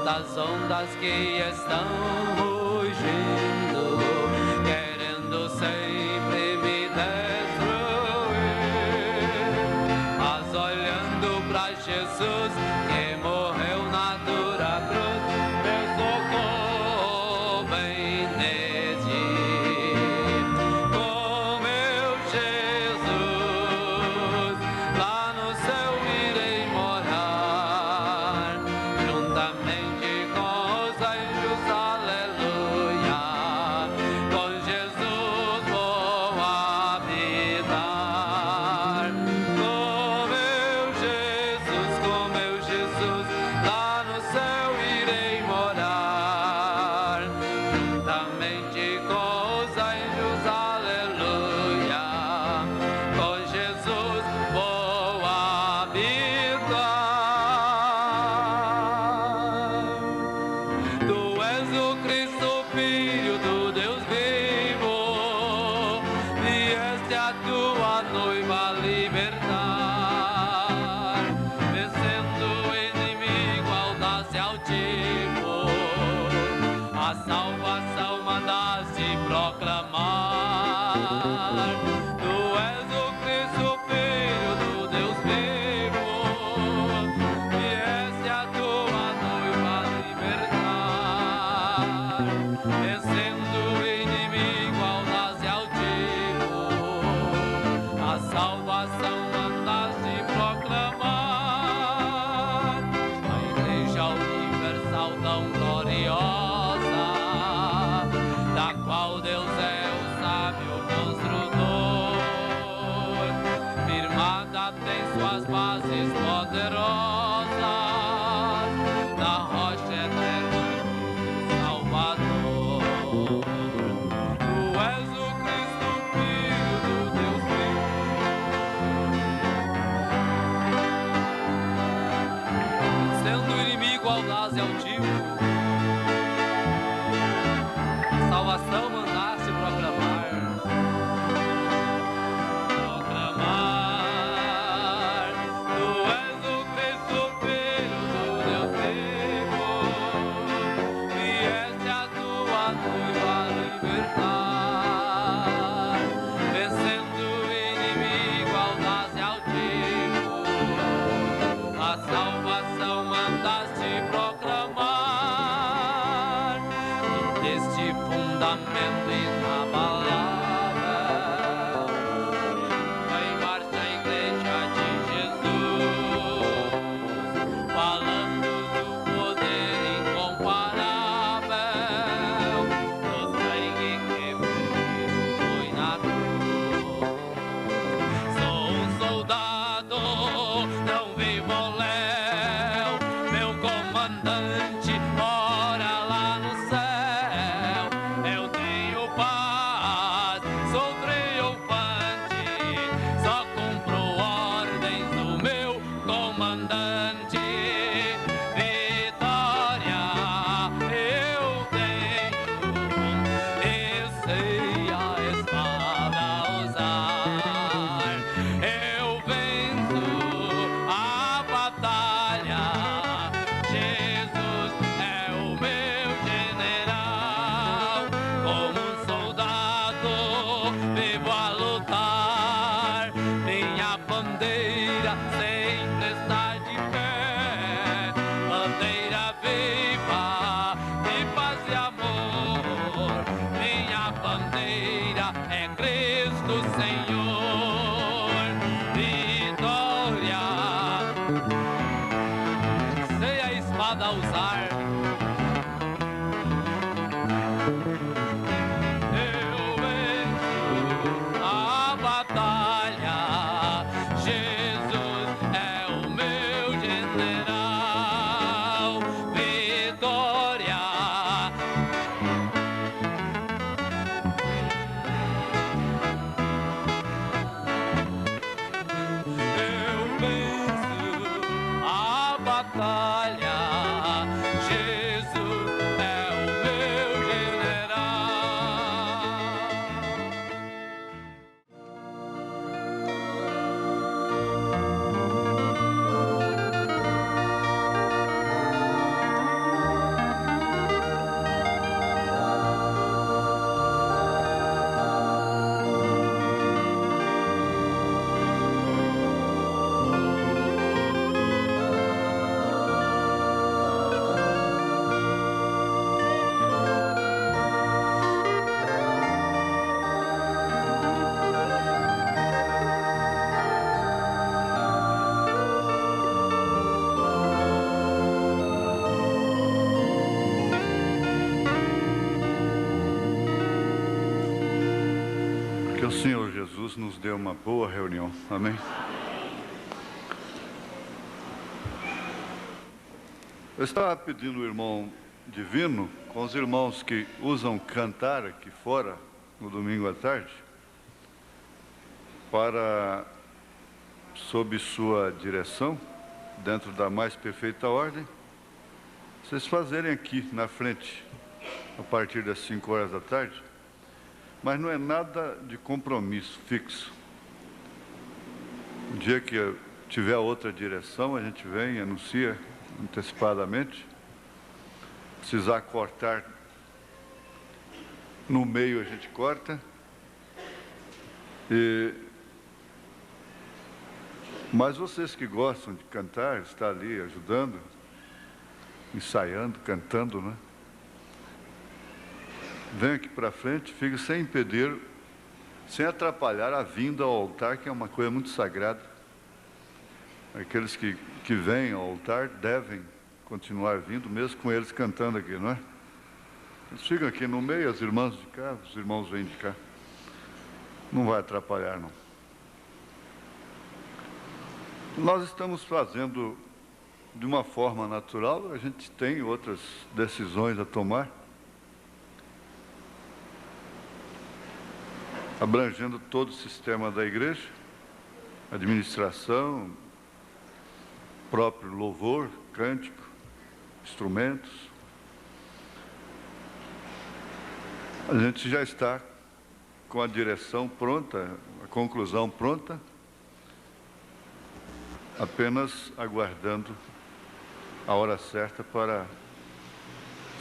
das ondas que estão rugindo, querendo sempre me destruir. Mas olhando pra Jesus que morreu na dura cruz, meu socorro vem nele. Com meu Jesus, lá no céu irei morar, juntamente com os anjos, aleluia. Com Jesus vou habitar. Com meu Jesus, lá no céu irei morar, juntamente com os anjos, aleluia. Com Jesus vou habitar. Tu és o Cristo, Filho do Deus vivo, vieste a tua noiva libertar, vencendo o inimigo, audaz e altivo, a salvação mandaste proclamar. Tu és o Cristo, Filho do Deus vivo, vieste a tua noiva libertar, vencendo o inimigo, audaz e altivo, a salvação mandaste proclamar. A Igreja Universal tão gloriosa, da qual Deus é o sábio construtor, firmada tem suas bases poderosas, na rocha eterna do Salvador. Tu és o Cristo, Filho do Deus vivo, sendo o inimigo audaz e altivo, salvação mandaste proclamar. Tu és o Cristo, Filho do Deus vivo, vieste a tua noiva libertar, vencendo o inimigo, audaz e altivo, a salvação mandaste proclamar. E deste fundamento inabalável vai marcha a Igreja de Jesus, falando do poder incomparável do sangue que foi na cruz. Sou um soldado, não vivo ao léu, meu comandante mora lá no céu. Eu tenho paz, sou triunfante, só cumpro ordens do meu comandante. Vitória eu tenho, e sei a espada usar. Eu venço a batalha, Jesus é o meu general. Como um soldado vivo a lutar, minha bandeira sempre está de pé, bandeira viva de paz e amor. Minha bandeira é Cristo Senhor. Vitória, sei a espada usar. Eu venço a batalha, Jesus é o meu general. Vitória, eu venço a batalha, Jesus o Senhor Jesus nos dê uma boa reunião. Amém? Eu estava pedindo ao irmão Divino, com os irmãos que usam cantar aqui fora, no domingo à tarde, para, sob sua direção, dentro da mais perfeita ordem, vocês fazerem aqui na frente, a partir das 5 horas da tarde, mas não é nada de compromisso fixo. No dia que tiver outra direção, a gente vem e anuncia antecipadamente. Precisar cortar no meio, a gente corta. Mas vocês que gostam de cantar, estar ali ajudando, ensaiando, cantando, né? Vem aqui para frente, fique sem impedir, sem atrapalhar a vinda ao altar, que é uma coisa muito sagrada. Aqueles que vêm ao altar devem continuar vindo, mesmo com eles cantando aqui, não é? Eles ficam aqui no meio, as irmãs de cá, os irmãos vêm de cá. Não vai atrapalhar, não. Nós estamos fazendo de uma forma natural, a gente tem outras decisões a tomar, abrangendo todo o sistema da igreja, administração, próprio louvor, cântico, instrumentos. A gente já está com a direção pronta, a conclusão pronta, apenas aguardando a hora certa para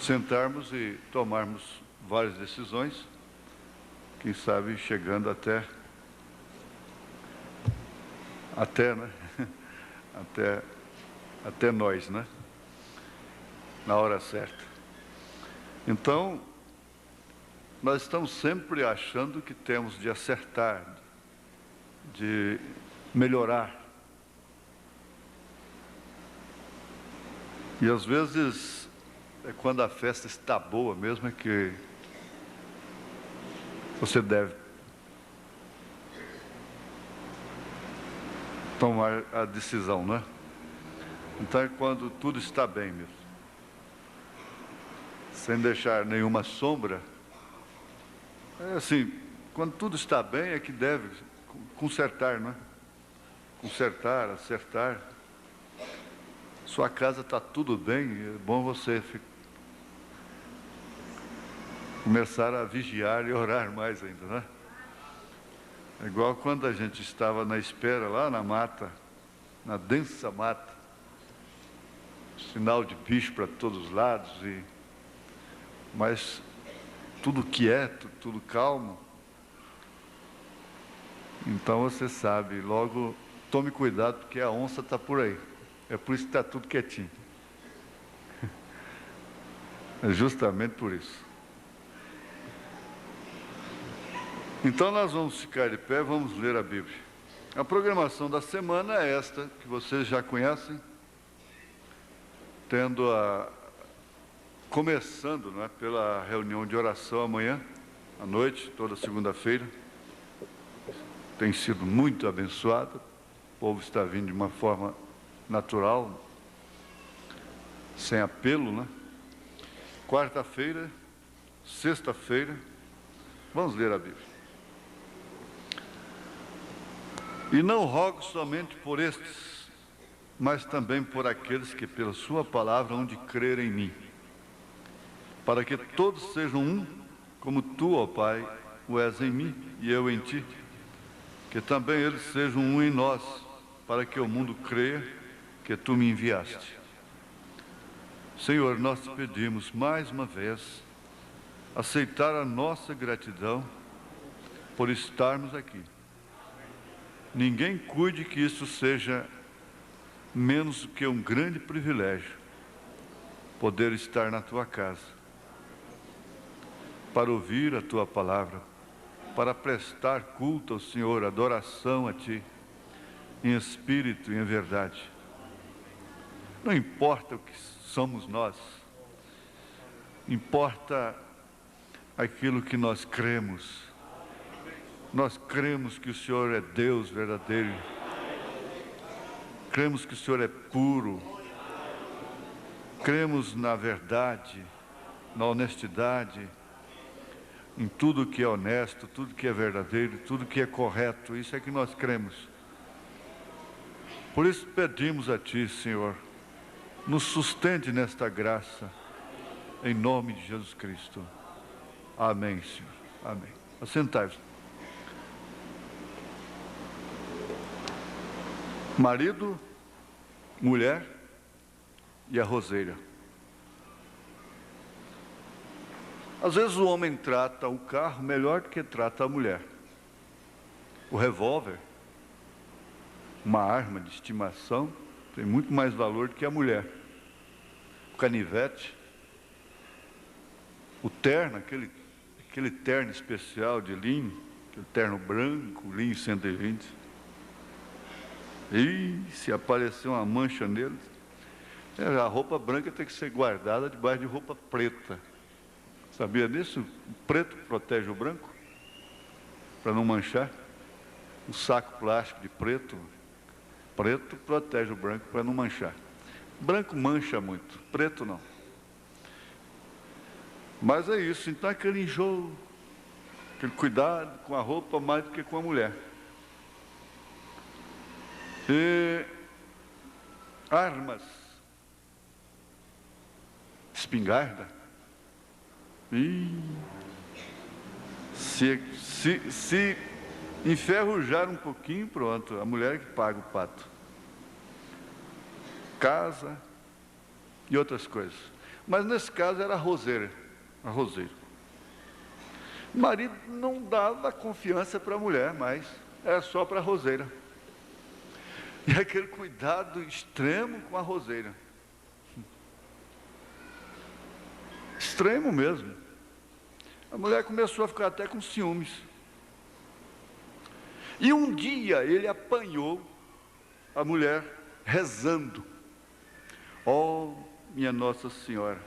sentarmos e tomarmos várias decisões, quem sabe chegando até, né? até nós, né? Na hora certa. Então, nós estamos sempre achando que temos de acertar, de melhorar. E às vezes, quando a festa está boa mesmo, é que você deve tomar a decisão, né? Então é quando tudo está bem mesmo, sem deixar nenhuma sombra. É assim, quando tudo está bem é que deve consertar, né? Consertar, acertar. Sua casa está tudo bem, é bom você começar a vigiar e orar mais ainda, né? É igual quando a gente estava na espera lá na mata, na densa mata, sinal de bicho para todos os lados, mas tudo quieto, tudo calmo. Então você sabe, logo tome cuidado porque a onça está por aí. É por isso que está tudo quietinho. É justamente por isso. Então nós vamos ficar de pé, vamos ler a Bíblia. A programação da semana é esta, que vocês já conhecem, começando, não é, pela reunião de oração amanhã, à noite, toda segunda-feira. Tem sido muito abençoada, o povo está vindo de uma forma natural, sem apelo, né? Quarta-feira, sexta-feira, vamos ler a Bíblia. E não rogo somente por estes, mas também por aqueles que pela sua palavra hão de crer em mim, para que todos sejam um, como tu, ó Pai, o és em mim e eu em ti, que também eles sejam um em nós, para que o mundo creia que tu me enviaste. Senhor, nós te pedimos mais uma vez aceitar a nossa gratidão por estarmos aqui. Ninguém cuide que isso seja menos do que um grande privilégio, poder estar na tua casa, para ouvir a tua palavra, para prestar culto ao Senhor, adoração a ti, em espírito e em verdade. Não importa o que somos nós, importa aquilo que nós cremos. Nós cremos que o Senhor é Deus verdadeiro. Cremos que o Senhor é puro. Cremos na verdade, na honestidade, em tudo que é honesto, tudo que é verdadeiro, tudo que é correto. Isso é que nós cremos. Por isso pedimos a Ti, Senhor, nos sustente nesta graça, em nome de Jesus Cristo. Amém, Senhor. Amém. Assentai-vos. Marido, mulher e a roseira. Às vezes o homem trata o carro melhor do que trata a mulher. O revólver, uma arma de estimação, tem muito mais valor do que a mulher. O canivete, o terno, aquele terno especial de linho, aquele terno branco, linho 120. E se aparecer uma mancha nele, a roupa branca tem que ser guardada debaixo de roupa preta. Sabia disso? O preto protege o branco, para não manchar. Um saco plástico de preto protege o branco para não manchar. Branco mancha muito, preto não. Mas é isso, então aquele enjoo, aquele cuidado com a roupa mais do que com a mulher. E armas, espingarda, e se enferrujar um pouquinho, pronto, a mulher que paga o pato. Casa e outras coisas. Mas nesse caso era a roseira. O marido não dava confiança para a mulher, mas era só para a roseira. E aquele cuidado extremo com a roseira. Extremo mesmo. A mulher começou a ficar até com ciúmes. E um dia ele apanhou a mulher rezando. Oh, minha Nossa Senhora,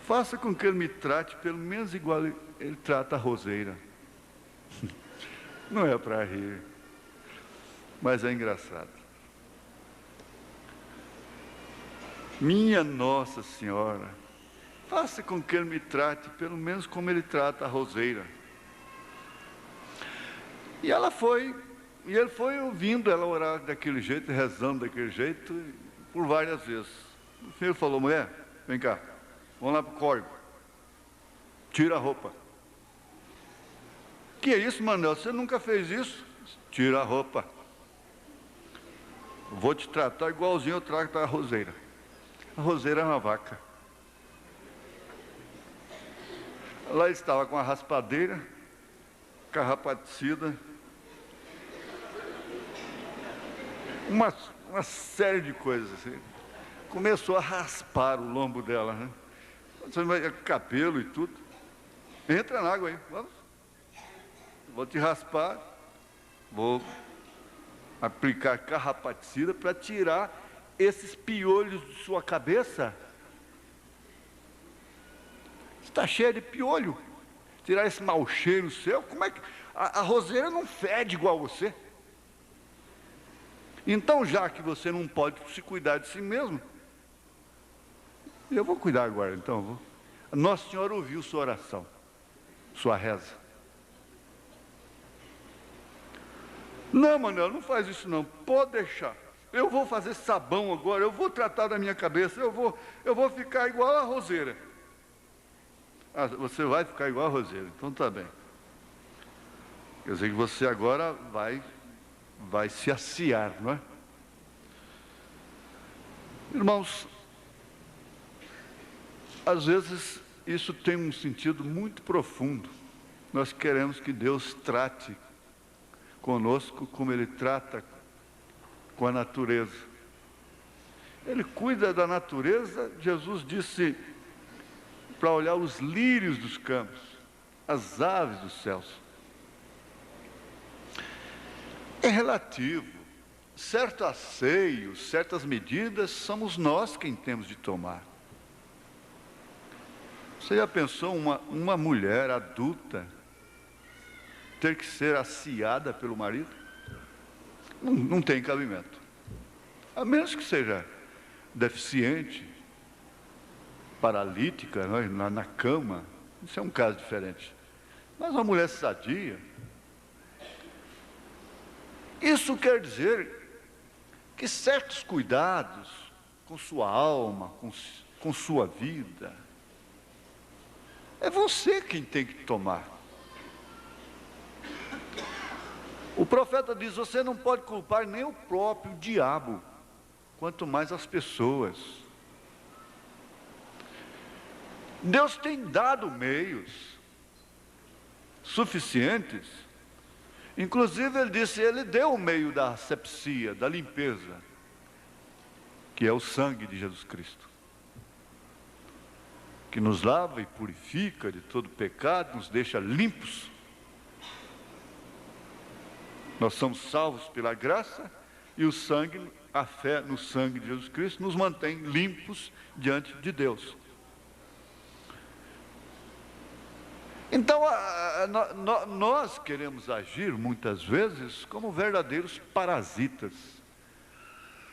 faça com que ele me trate pelo menos igual ele trata a roseira. Não é para rir, mas é engraçado. Minha Nossa Senhora, faça com que ele me trate pelo menos como ele trata a roseira. E ele foi ouvindo ela orar daquele jeito, rezando daquele jeito, por várias vezes. O filho falou: mulher, vem cá, vamos lá para o córrego, tira a roupa. Que é isso, Manuel? Você nunca fez isso? Tira a roupa. Vou te tratar igualzinho eu trato a roseira. A roseira é uma vaca. Lá ele estava com a raspadeira, carrapaticida, uma série de coisas assim. Começou a raspar o lombo dela, né? Cabelo e tudo. Entra na água aí, vamos. Vou te raspar, vou aplicar carrapaticida para tirar esses piolhos de sua cabeça. Está cheia de piolho. Tirar esse mau cheiro seu. Como é que a roseira não fede igual você? Então, já que você não pode se cuidar de si mesmo, eu vou cuidar agora, então. Vou. Nossa Senhora ouviu sua oração, sua reza. Não, Manuel, não faz isso não, pode deixar. Eu vou fazer sabão agora, eu vou tratar da minha cabeça, eu vou ficar igual a roseira. Ah, você vai ficar igual a roseira, então tá bem. Quer dizer que você agora vai se aciar, não é? Irmãos, às vezes isso tem um sentido muito profundo. Nós queremos que Deus trate conosco como Ele trata com a natureza. Ele cuida da natureza. Jesus disse para olhar os lírios dos campos, as aves dos céus. É relativo. Certo asseio, certas medidas, somos nós quem temos de tomar. Você já pensou uma mulher adulta ter que ser asseada pelo marido? Não tem cabimento. A menos que seja deficiente, paralítica, na cama, isso é um caso diferente. Mas uma mulher sadia, isso quer dizer que certos cuidados com sua alma, com sua vida, é você quem tem que tomar. O profeta diz: você não pode culpar nem o próprio diabo, quanto mais as pessoas. Deus tem dado meios suficientes. Inclusive ele disse, ele deu o meio da asepsia, da limpeza, que é o sangue de Jesus Cristo, que nos lava e purifica de todo pecado, nos deixa limpos. Nós somos salvos pela graça, e o sangue, a fé no sangue de Jesus Cristo, nos mantém limpos diante de Deus. Então, nós queremos agir muitas vezes como verdadeiros parasitas.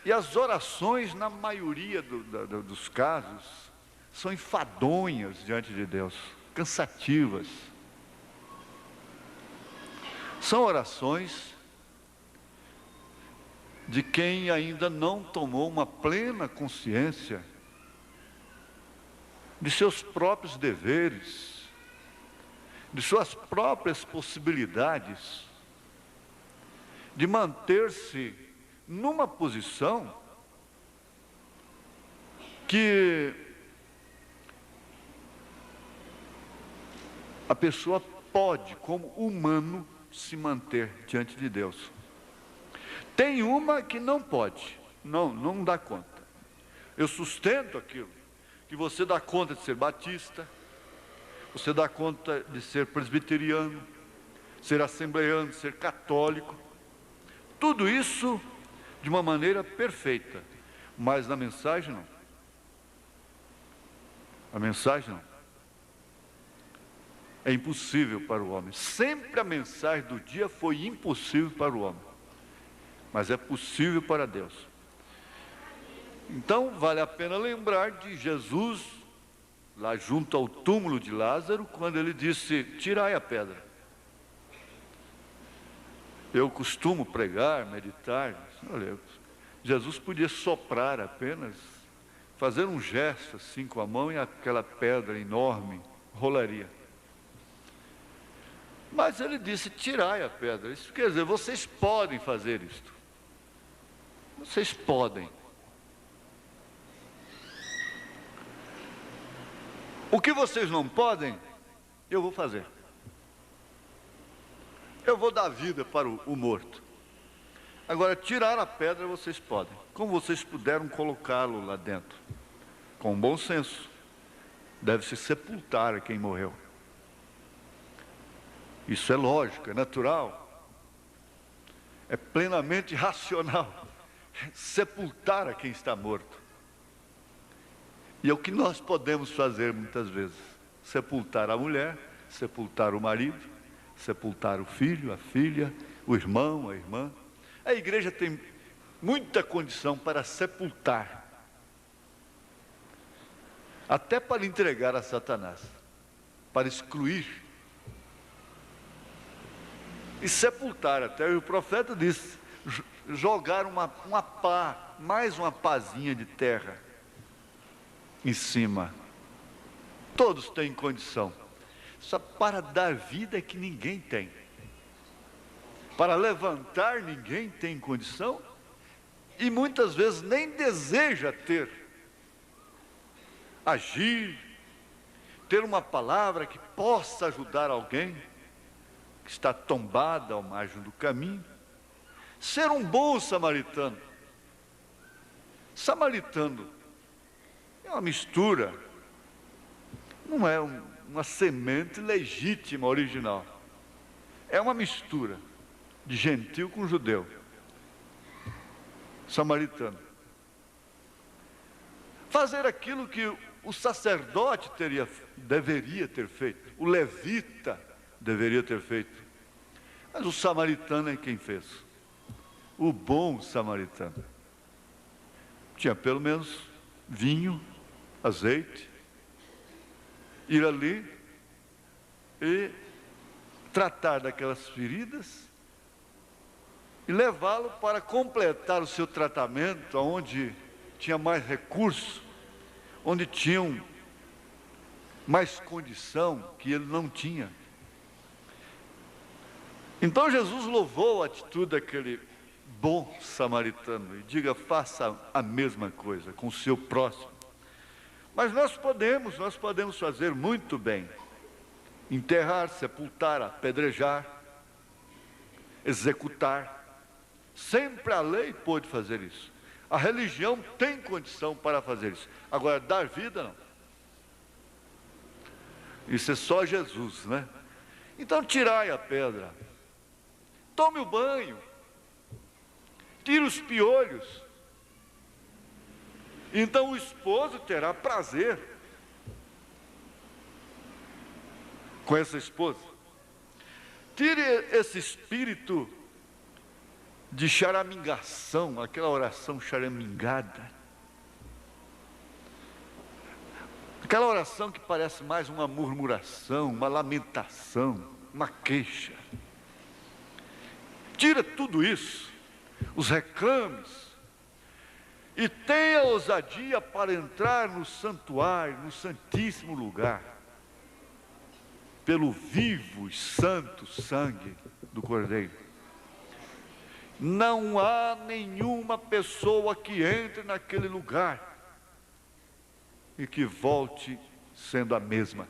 E as orações, na maioria dos casos, são enfadonhas diante de Deus, cansativas. São orações de quem ainda não tomou uma plena consciência de seus próprios deveres, de suas próprias possibilidades, de manter-se numa posição que a pessoa pode, como humano, se manter diante de Deus. Tem uma que não pode, não dá conta. Eu sustento aquilo, que você dá conta de ser batista, você dá conta de ser presbiteriano, ser assembleiano, ser católico, tudo isso de uma maneira perfeita, mas na mensagem não. A mensagem não. É impossível para o homem. Sempre a mensagem do dia foi impossível para o homem, mas é possível para Deus. Então vale a pena lembrar de Jesus, lá junto ao túmulo de Lázaro, quando ele disse: tirai a pedra. Eu costumo pregar, meditar, olha, Jesus podia soprar apenas, fazer um gesto assim com a mão, e aquela pedra enorme rolaria. Mas ele disse: tirai a pedra. Isso quer dizer, vocês podem fazer isto. Vocês podem. O que vocês não podem, eu vou fazer. Eu vou dar vida para o morto. Agora, tirar a pedra vocês podem. Como vocês puderam colocá-lo lá dentro? Com bom senso. Deve-se sepultar a quem morreu. Isso é lógico, é natural. É plenamente racional. Sepultar a quem está morto. E é o que nós podemos fazer muitas vezes: sepultar a mulher, sepultar o marido, sepultar o filho, a filha, o irmão, a irmã. A igreja tem muita condição para sepultar, até para entregar a Satanás, para excluir e sepultar. Até o profeta disse: jogar uma pá, mais uma pazinha de terra em cima. Todos têm condição. Só para dar vida é que ninguém tem. Para levantar ninguém tem condição, e muitas vezes nem deseja ter. Agir, ter uma palavra que possa ajudar alguém que está tombada ao margem do caminho. Ser um bom samaritano. Samaritano é uma mistura, não é uma semente legítima, original. É uma mistura de gentil com judeu. Samaritano. Fazer aquilo que o sacerdote deveria ter feito, o levita deveria ter feito. Mas o samaritano é quem fez. O bom samaritano. Tinha pelo menos vinho, azeite, ir ali e tratar daquelas feridas e levá-lo para completar o seu tratamento, onde tinha mais recurso, onde tinham mais condição que ele não tinha. Então Jesus louvou a atitude daquele bom samaritano e diga: faça a mesma coisa com o seu próximo. Mas nós podemos fazer muito bem: enterrar, sepultar, apedrejar, executar. Sempre a lei pôde fazer isso. A religião tem condição para fazer isso. Agora, dar vida, não. Isso é só Jesus, né? Então, tirai a pedra. Tome o banho. Tire os piolhos. Então, o esposo terá prazer com essa esposa. Tire esse espírito de charamingação, aquela oração charamingada, aquela oração que parece mais uma murmuração, uma lamentação, uma queixa. Tira tudo isso, os reclames, e tenha ousadia para entrar no santuário, no santíssimo lugar, pelo vivo e santo sangue do Cordeiro. Não há nenhuma pessoa que entre naquele lugar e que volte sendo a mesma.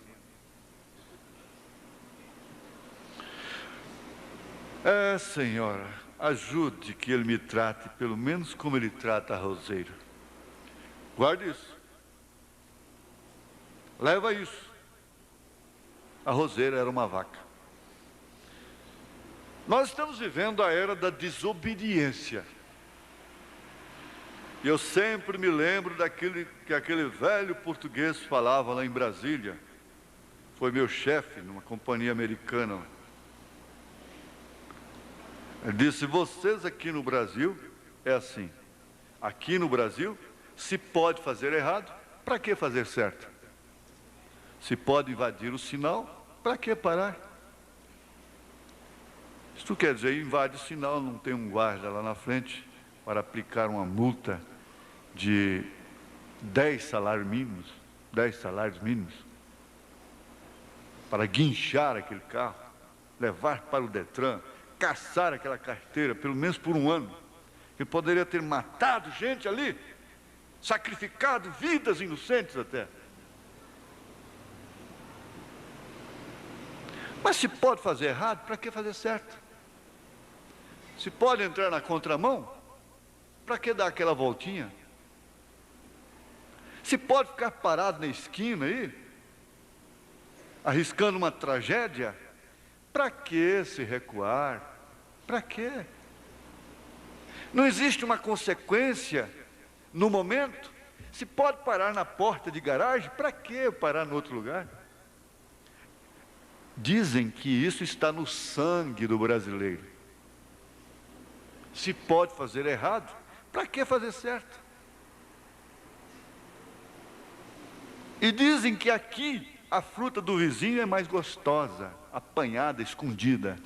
Senhora, ajude que Ele me trate, pelo menos como Ele trata a Roseira. Guarde isso. Leva isso. A Roseira era uma vaca. Nós estamos vivendo a era da desobediência. E eu sempre me lembro daquele que aquele velho português falava lá em Brasília. Foi meu chefe numa companhia americana. Ele disse: vocês aqui no Brasil é assim. Aqui no Brasil, se pode fazer errado, para que fazer certo? Se pode invadir o sinal, para que parar? Isso quer dizer, invade o sinal, não tem um guarda lá na frente para aplicar uma multa de 10 salários mínimos, para guinchar aquele carro, levar para o Detran, caçar aquela carteira, pelo menos por um ano, que poderia ter matado gente ali, sacrificado vidas inocentes até. Mas se pode fazer errado, para que fazer certo? Se pode entrar na contramão, para que dar aquela voltinha? Se pode ficar parado na esquina aí, arriscando uma tragédia, para que se recuar? Para quê? Não existe uma consequência no momento? Se pode parar na porta de garagem, para que parar no outro lugar? Dizem que isso está no sangue do brasileiro. Se pode fazer errado, para que fazer certo? E dizem que aqui a fruta do vizinho é mais gostosa, apanhada, escondida.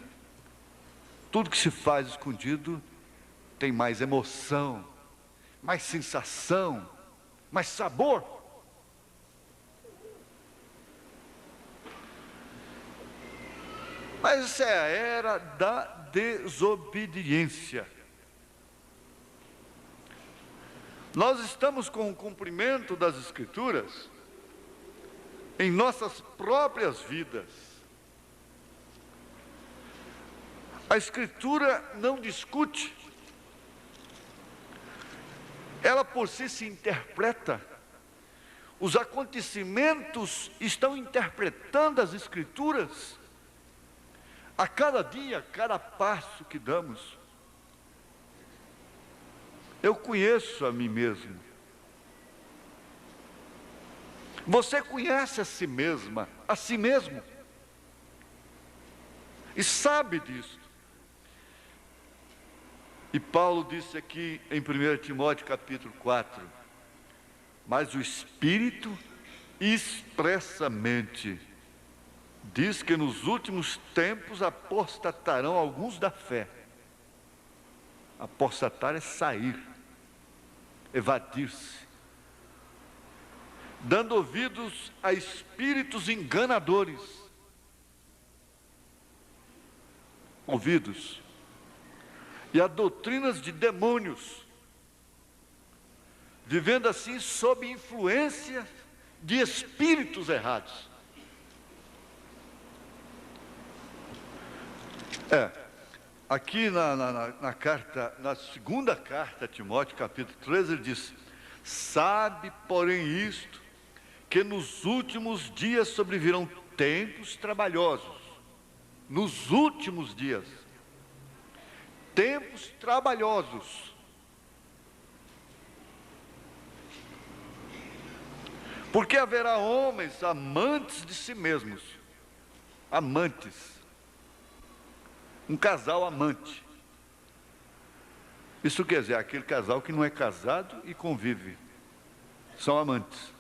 Tudo que se faz escondido tem mais emoção, mais sensação, mais sabor. Mas essa é a era da desobediência. Nós estamos com o cumprimento das Escrituras em nossas próprias vidas. A Escritura não discute, ela por si se interpreta. Os acontecimentos estão interpretando as Escrituras a cada dia, a cada passo que damos. Eu conheço a mim mesmo. Você conhece a si mesma, a si mesmo. E sabe disso. E Paulo disse aqui em 1 Timóteo capítulo 4, mas o Espírito expressamente diz que nos últimos tempos apostatarão alguns da fé. Apostatar é sair, evadir-se, dando ouvidos a espíritos enganadores. Ouvidos. E a doutrinas de demônios, vivendo assim sob influência de espíritos errados. Aqui na carta, na segunda carta a Timóteo, capítulo 13, ele diz: sabe, porém, isto, que nos últimos dias sobrevirão tempos trabalhosos. Nos últimos dias, tempos trabalhosos. Porque haverá homens amantes de si mesmos. Amantes. Um casal amante. Isso quer dizer, aquele casal que não é casado e convive. São amantes.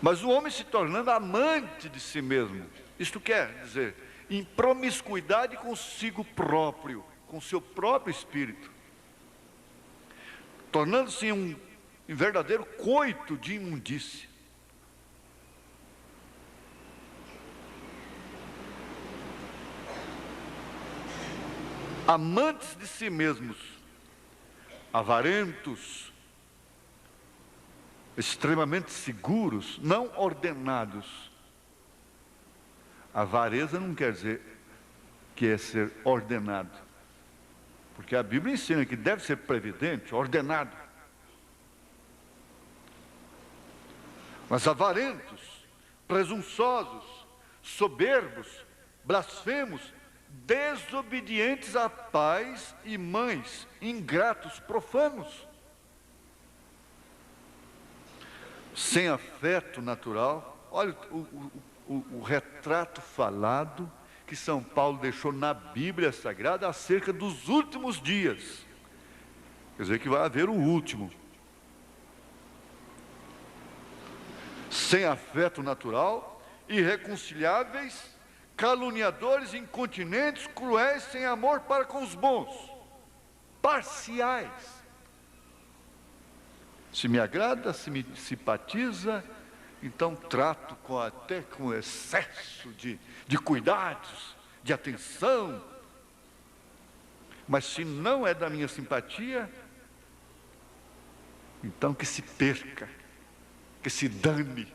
Mas o homem se tornando amante de si mesmo. Isto quer dizer, em promiscuidade consigo próprio, com seu próprio espírito. Tornando-se um verdadeiro coito de imundície. Amantes de si mesmos, avarentos, extremamente seguros, não ordenados. Avareza não quer dizer que é ser ordenado, porque a Bíblia ensina que deve ser previdente, ordenado. Mas avarentos, presunçosos, soberbos, blasfemos, desobedientes a pais e mães, ingratos, profanos, sem afeto natural. Olha o retrato falado que São Paulo deixou na Bíblia Sagrada acerca dos últimos dias. Quer dizer que vai haver o último. Sem afeto natural, irreconciliáveis, caluniadores, incontinentes, cruéis, sem amor para com os bons, parciais. Se me agrada, se me simpatiza, então trato até com excesso de cuidados, de atenção. Mas se não é da minha simpatia, então que se perca, que se dane.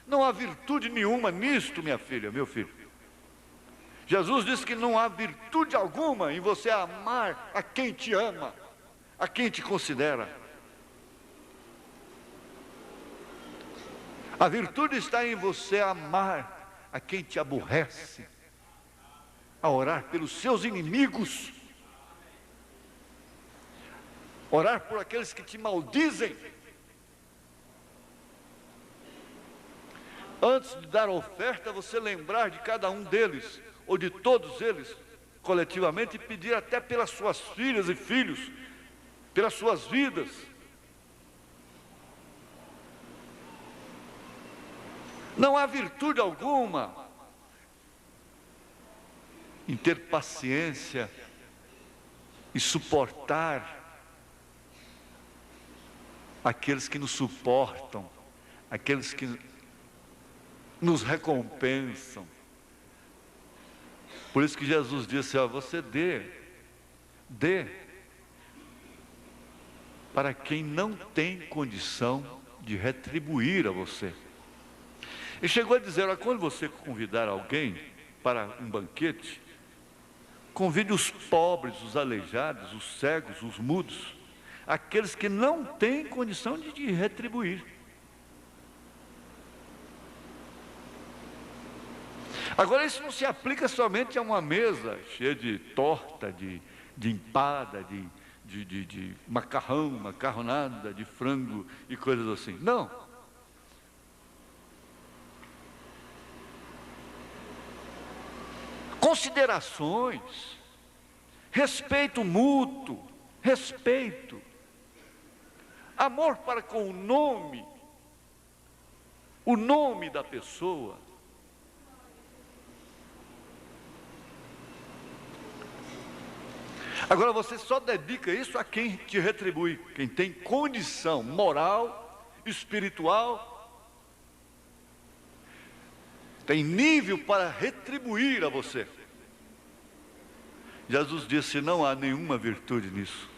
Não há virtude nenhuma nisto, minha filha, meu filho. Jesus disse que não há virtude alguma em você amar a quem te ama, a quem te considera. A virtude está em você amar a quem te aborrece, a orar pelos seus inimigos, orar por aqueles que te maldizem. Antes de dar a oferta, você lembrar de cada um deles, ou de todos eles, coletivamente, e pedir até pelas suas filhas e filhos, pelas suas vidas. Não há virtude alguma em ter paciência e suportar aqueles que nos suportam, aqueles que nos recompensam. Por isso que Jesus disse: você dê para quem não tem condição de retribuir a você. E chegou a dizer: quando você convidar alguém para um banquete, convide os pobres, os aleijados, os cegos, os mudos, aqueles que não têm condição de retribuir. Agora, isso não se aplica somente a uma mesa cheia de torta, de empada, de macarrão, macarronada, de frango e coisas assim. Não. Com considerações, respeito mútuo, respeito, amor para com o nome da pessoa. Agora você só dedica isso a quem te retribui, quem tem condição moral, espiritual, tem nível para retribuir a você. Jesus disse: não há nenhuma virtude nisso.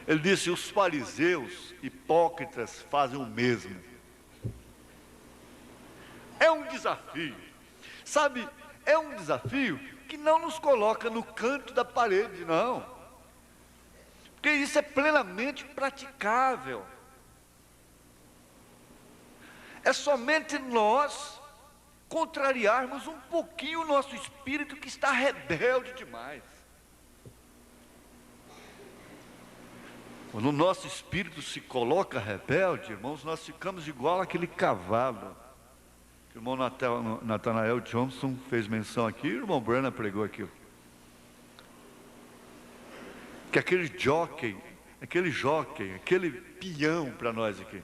Ele disse: os fariseus hipócritas fazem o mesmo. É um desafio, sabe, é um desafio que não nos coloca no canto da parede, não, porque isso é plenamente praticável. É somente nós contrariarmos um pouquinho o nosso espírito que está rebelde demais. Quando o nosso espírito se coloca rebelde, irmãos, nós ficamos igual aquele cavalo. O irmão Nathanael Johnson fez menção aqui, o irmão Branham pregou aquilo. Que aquele jockey, aquele peão para nós aqui,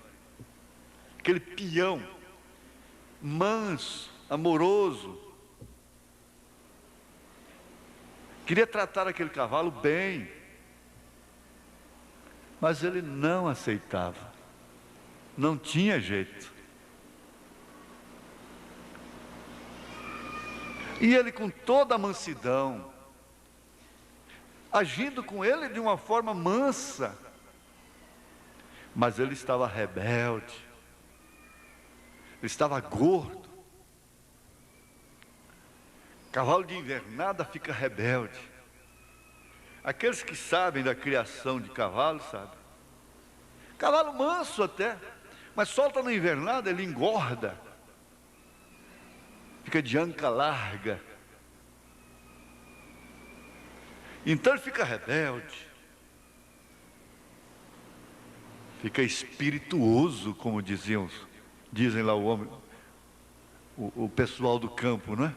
aquele peão manso, amoroso, queria tratar aquele cavalo bem, mas ele não aceitava, não tinha jeito. E ele, com toda a mansidão, agindo com ele de uma forma mansa, mas ele estava rebelde, ele estava gordo. Cavalo de invernada fica rebelde. Aqueles que sabem da criação de cavalo, sabem. Cavalo manso até, mas solta na invernada, ele engorda. Fica de anca larga. Então ele fica rebelde. Fica espirituoso, como dizem lá o pessoal do campo, não é?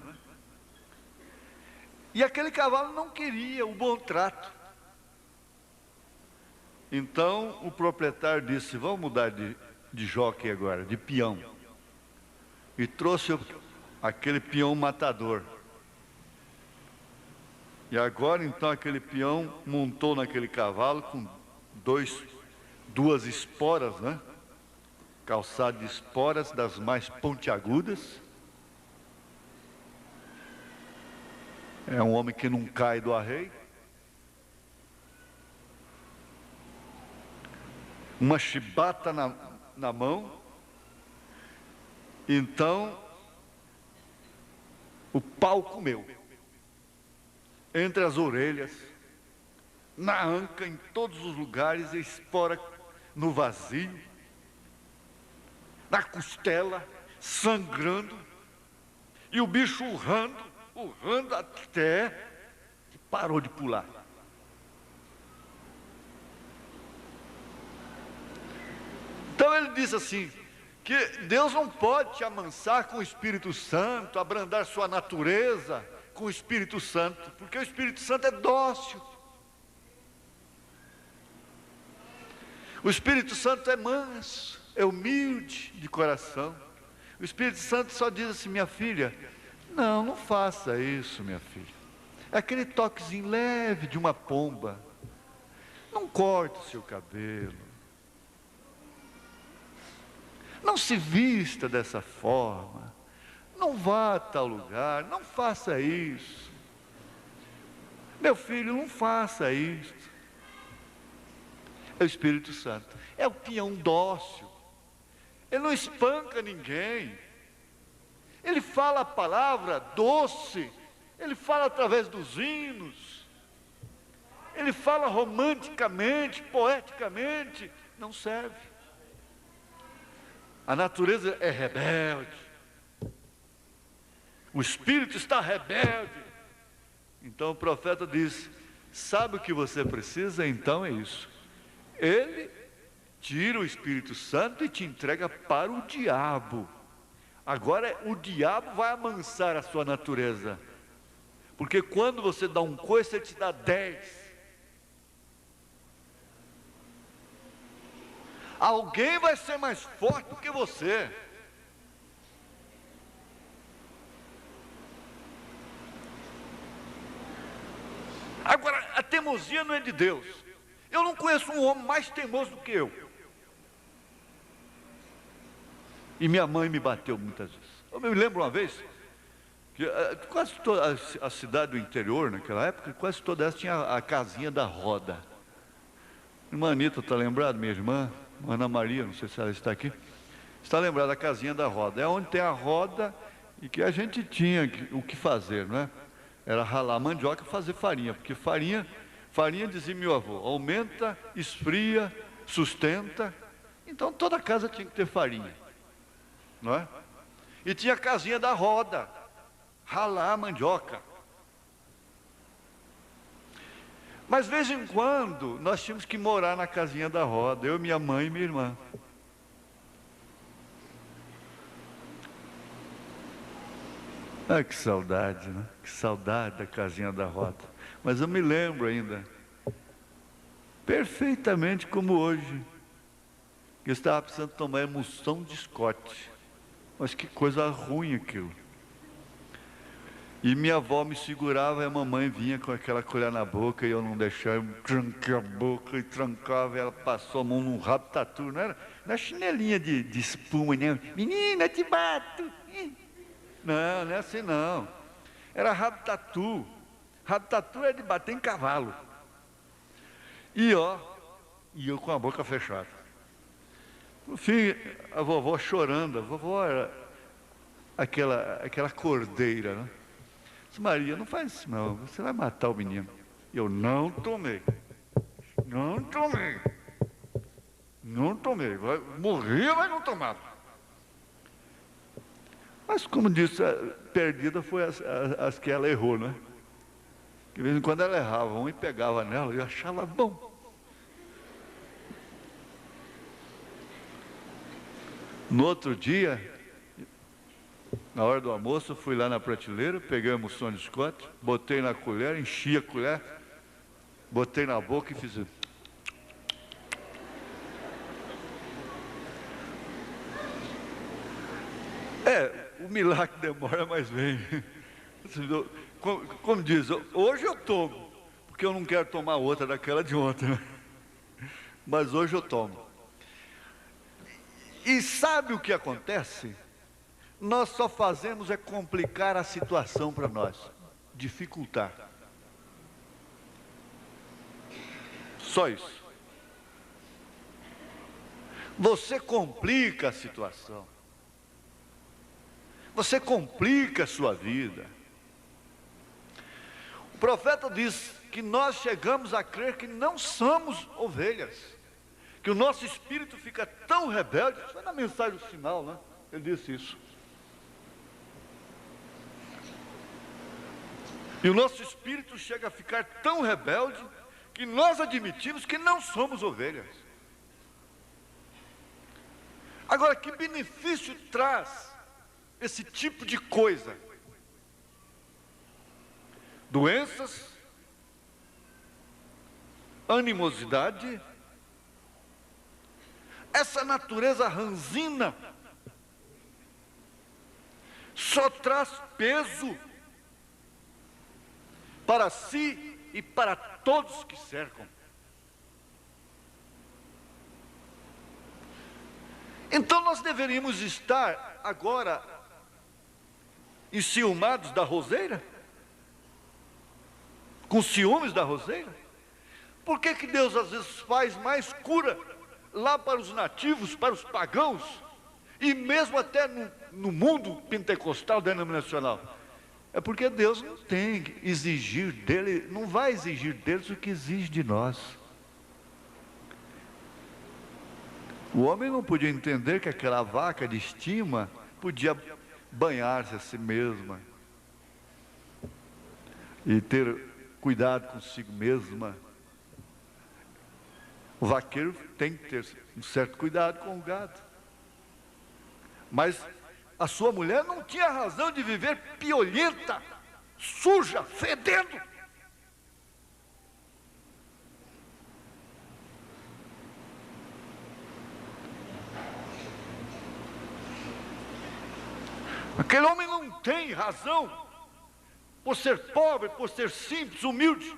E aquele cavalo não queria o bom trato. Então o proprietário disse: vamos mudar de jockey agora, de peão. E trouxe aquele peão matador. E agora então aquele peão montou naquele cavalo com duas esporas, né? Calçado de esporas das mais pontiagudas. É um homem que não cai do arreio. Uma chibata na mão. Então o pau comeu entre as orelhas, na anca, em todos os lugares, espora no vazio, na costela, sangrando, e o bicho urrando até que parou de pular. Então ele diz assim, que Deus não pode te amansar com o Espírito Santo, abrandar sua natureza com o Espírito Santo, porque o Espírito Santo é dócil. O Espírito Santo é manso, é humilde de coração. O Espírito Santo só diz assim: minha filha, não faça isso, minha filha. É aquele toquezinho leve de uma pomba. Não corte o seu cabelo. Não se vista dessa forma. Não vá a tal lugar. Não faça isso. Meu filho, não faça isso. É o Espírito Santo. É o peão dócil. Ele não espanca ninguém. Ele fala a palavra doce. Ele fala através dos hinos. Ele fala romanticamente, poeticamente. Não serve. A natureza é rebelde. O espírito está rebelde. Então o profeta diz: sabe o que você precisa? Então é isso. Ele tira o Espírito Santo e te entrega para o diabo. Agora o diabo vai amansar a sua natureza, Porque quando você dá um coice, ele te dá 10. Alguém vai ser mais forte do que você. Agora, a teimosia não é de Deus. Eu não conheço um homem mais teimoso do que eu. E minha mãe me bateu muitas vezes. Eu me lembro uma vez que quase toda a cidade do interior, naquela época, quase toda essa tinha a casinha da roda. Irmã Anitta, está lembrado? Minha irmã, Ana Maria, não sei se ela está aqui. Está lembrada da casinha da roda. É onde tem a roda e que a gente tinha o que fazer, não é? Era ralar mandioca e fazer farinha, porque farinha, dizia meu avô, aumenta, esfria, sustenta. Então toda casa tinha que ter farinha, não é? E tinha a casinha da roda, ralar mandioca. Mas de vez em quando nós tínhamos que morar na casinha da roda, eu, minha mãe e minha irmã. Ah, que saudade, né? Que saudade da casinha da roda. Mas eu me lembro ainda, perfeitamente como hoje, que eu estava precisando tomar emulsão de Scott. Mas que coisa ruim aquilo. E minha avó me segurava e a mamãe vinha com aquela colher na boca e eu não deixava, eu tranquei a boca e trancava, e ela passou a mão num rabo tatu, não era chinelinha de espuma, né? Menina, te bato. Não, não é assim não. Era rabo tatu. Rabo tatu é de bater em cavalo. E eu com a boca fechada. No fim, a vovó chorando. A vovó era aquela cordeira, né? Disse, Maria, não faz isso não, você vai matar o menino. Eu não tomei. Não tomei. Não tomei. Morria, mas não tomava. Mas como disse, perdida foi as que ela errou, né? De vez em quando ela errava, um e pegava nela, e eu achava bom. No outro dia, na hora do almoço, eu fui lá na prateleira, peguei a emulsão de Scott, botei na colher, enchi a colher, botei na boca e fiz isso. O milagre demora, mas vem. Como diz, hoje eu tomo, porque eu não quero tomar outra daquela de ontem, né? Mas hoje eu tomo. E sabe o que acontece? Nós só fazemos é complicar a situação para nós, dificultar. Só isso. Você complica a situação. Você complica a sua vida. O profeta diz que nós chegamos a crer que não somos ovelhas, que o nosso espírito fica tão rebelde. Isso foi na mensagem final, né? Ele disse isso. E o nosso espírito chega a ficar tão rebelde que nós admitimos que não somos ovelhas. Agora, que benefício traz esse tipo de coisa? Doenças, animosidade, essa natureza ranzina só traz peso para si e para todos que cercam. Então nós deveríamos estar agora enciumados da roseira? Com ciúmes da roseira? Por que que Deus às vezes faz mais cura lá para os nativos, para os pagãos, e mesmo até no mundo pentecostal denominacional? É porque Deus não tem que exigir dele, não vai exigir deles o que exige de nós. O homem não podia entender que aquela vaca de estima podia banhar-se a si mesma e ter cuidado consigo mesma. O vaqueiro tem que ter um certo cuidado com o gado. Mas a sua mulher não tinha razão de viver piolenta, suja, fedendo. Aquele homem não tem razão, por ser pobre, por ser simples, humilde,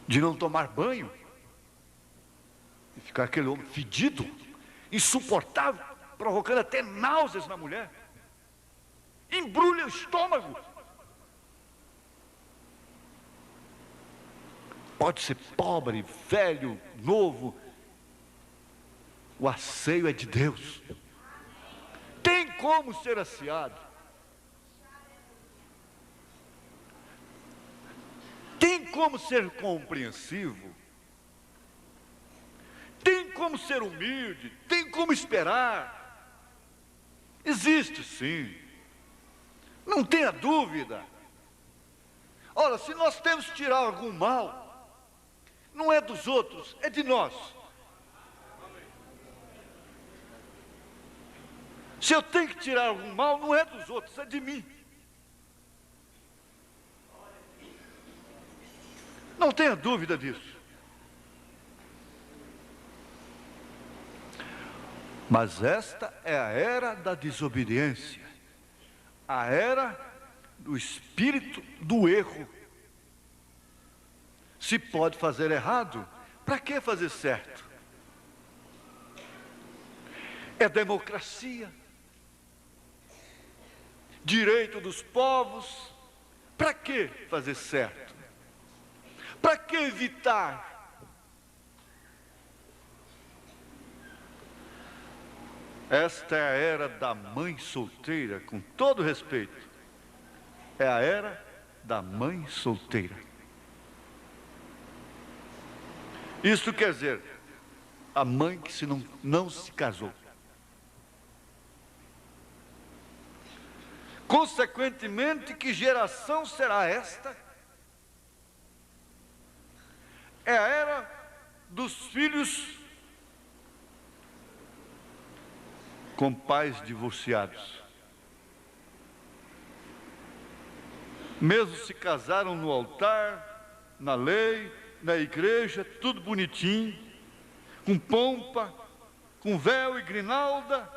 de não tomar banho e ficar aquele homem fedido, insuportável, provocando até náuseas na mulher, embrulha o estômago. Pode ser pobre, velho, novo, o asseio é de Deus. Tem como ser asseado. Tem como ser compreensivo. Tem como ser humilde. Tem como esperar. Existe sim. Não tenha dúvida. Ora, se nós temos que tirar algum mal, não é dos outros, é de nós. Se eu tenho que tirar algum mal, não é dos outros, é de mim. Não tenha dúvida disso. Mas esta é a era da desobediência, a era do espírito do erro. Se pode fazer errado, para que fazer certo? É democracia, direito dos povos. Para que fazer certo? Para que evitar? Esta é a era da mãe solteira, com todo respeito. É a era da mãe solteira. Isso quer dizer, a mãe que não se casou. Consequentemente, que geração será esta? É a era dos filhos com pais divorciados. Mesmo se casaram no altar, na lei, na igreja, tudo bonitinho, com pompa, com véu e grinalda.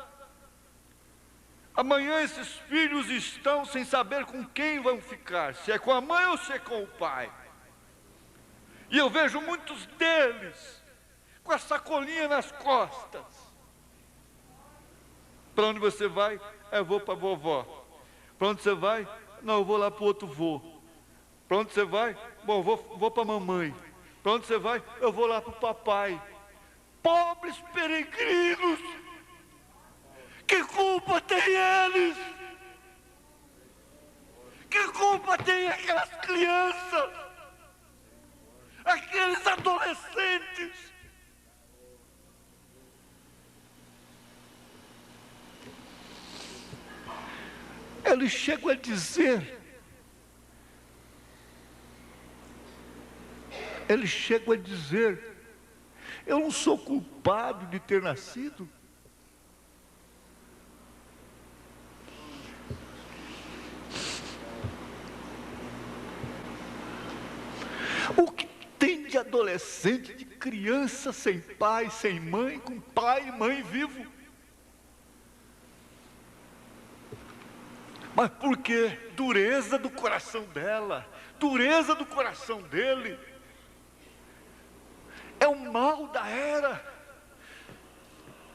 Amanhã esses filhos estão sem saber com quem vão ficar, se é com a mãe ou se é com o pai. E eu vejo muitos deles com a sacolinha nas costas. Para onde você vai? Eu vou para a vovó. Para onde você vai? Não, eu vou lá para o outro vô. Para onde você vai? Bom, vou para a mamãe. Para onde você vai? Eu vou lá para o papai. Pobres peregrinos! Que culpa tem eles? Que culpa tem aquelas crianças? Aqueles adolescentes? Eles chegam a dizer, eu não sou culpado de ter nascido. O que tem de adolescente, de criança sem pai, sem mãe, com pai e mãe vivo? Mas por quê? Dureza do coração dela, dureza do coração dele. É o mal da era.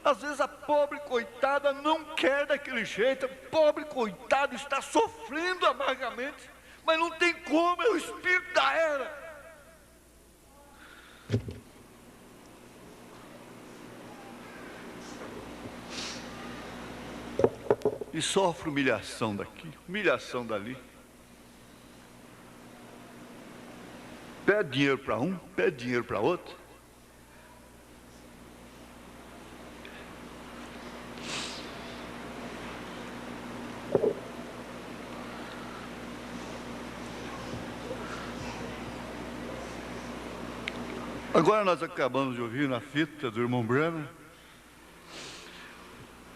Às vezes a pobre coitada não quer daquele jeito, a pobre coitada está sofrendo amargamente, mas não tem como, é o espírito da era. E sofre humilhação daqui, humilhação dali. Pede dinheiro para um, pede dinheiro para outro. Agora nós acabamos de ouvir na fita do irmão Branham,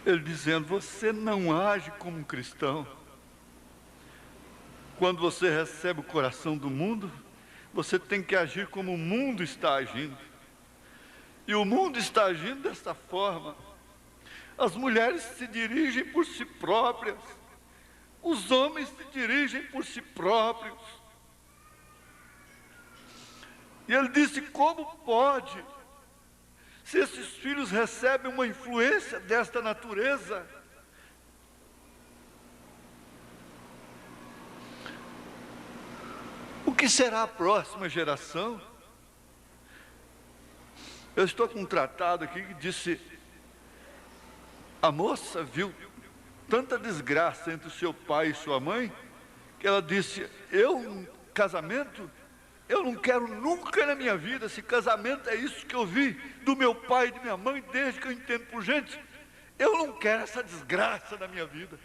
ele dizendo, você não age como um cristão, quando você recebe o coração do mundo, você tem que agir como o mundo está agindo. E o mundo está agindo desta forma. As mulheres se dirigem por si próprias. Os homens se dirigem por si próprios. E ele disse: como pode? Se esses filhos recebem uma influência desta natureza, o que será a próxima geração? Eu estou com um tratado aqui que disse: a moça viu tanta desgraça entre o seu pai e sua mãe, que ela disse: casamento, eu não quero nunca na minha vida. Se casamento é isso que eu vi do meu pai e de minha mãe desde que eu entendo por gente, eu não quero essa desgraça na minha vida.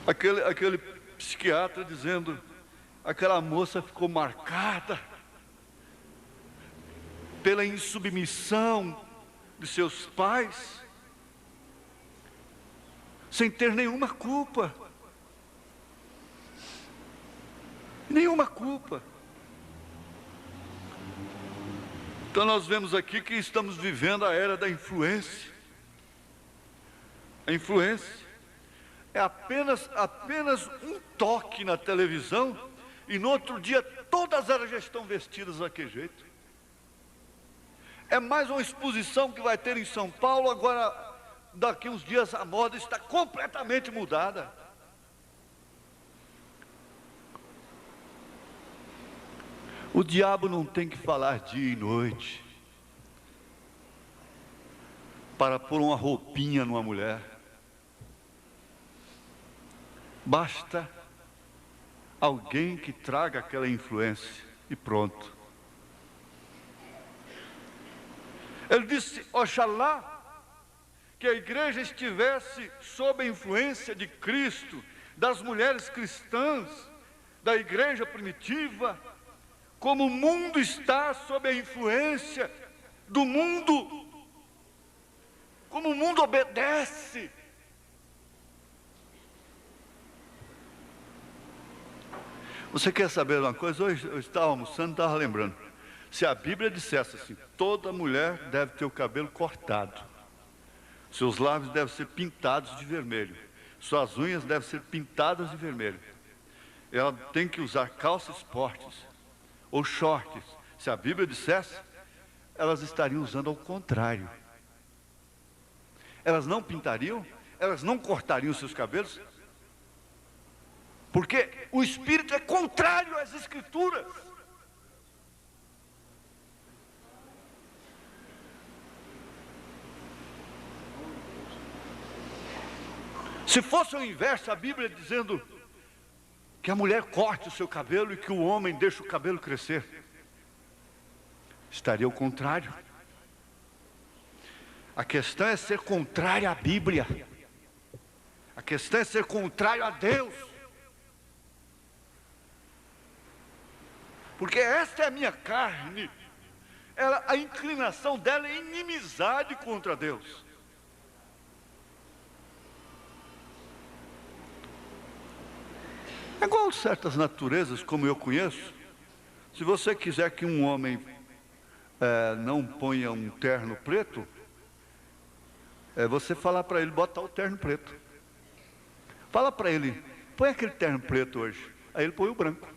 Aquele psiquiatra dizendo: aquela moça ficou marcada pela insubmissão de seus pais, sem ter nenhuma culpa. Nenhuma culpa. Então nós vemos aqui que estamos vivendo a era da influência. A influência é apenas um toque na televisão, e no outro dia todas elas já estão vestidas daquele jeito. É mais uma exposição que vai ter em São Paulo. Agora, daqui uns dias, a moda está completamente mudada. O diabo não tem que falar dia e noite para pôr uma roupinha numa mulher. Basta alguém que traga aquela influência e pronto. Ele disse: oxalá que a igreja estivesse sob a influência de Cristo, das mulheres cristãs, da igreja primitiva, como o mundo está sob a influência do mundo, como o mundo obedece. Você quer saber uma coisa? Hoje eu estava almoçando, estava lembrando. Se a Bíblia dissesse assim: toda mulher deve ter o cabelo cortado, seus lábios devem ser pintados de vermelho, suas unhas devem ser pintadas de vermelho, ela tem que usar calças esportes ou shorts. Se a Bíblia dissesse, elas estariam usando ao contrário. Elas não pintariam, elas não cortariam seus cabelos, porque o Espírito é contrário às Escrituras. Se fosse o inverso, a Bíblia dizendo que a mulher corte o seu cabelo e que o homem deixe o cabelo crescer, estaria ao contrário. A questão é ser contrário à Bíblia. A questão é ser contrário a Deus. Porque esta é a minha carne. A inclinação dela é inimizade contra Deus. É igual certas naturezas, como eu conheço. Se você quiser que um homem não ponha um terno preto, você falar para ele botar o terno preto. Fala para ele: põe aquele terno preto hoje. Aí ele põe o branco.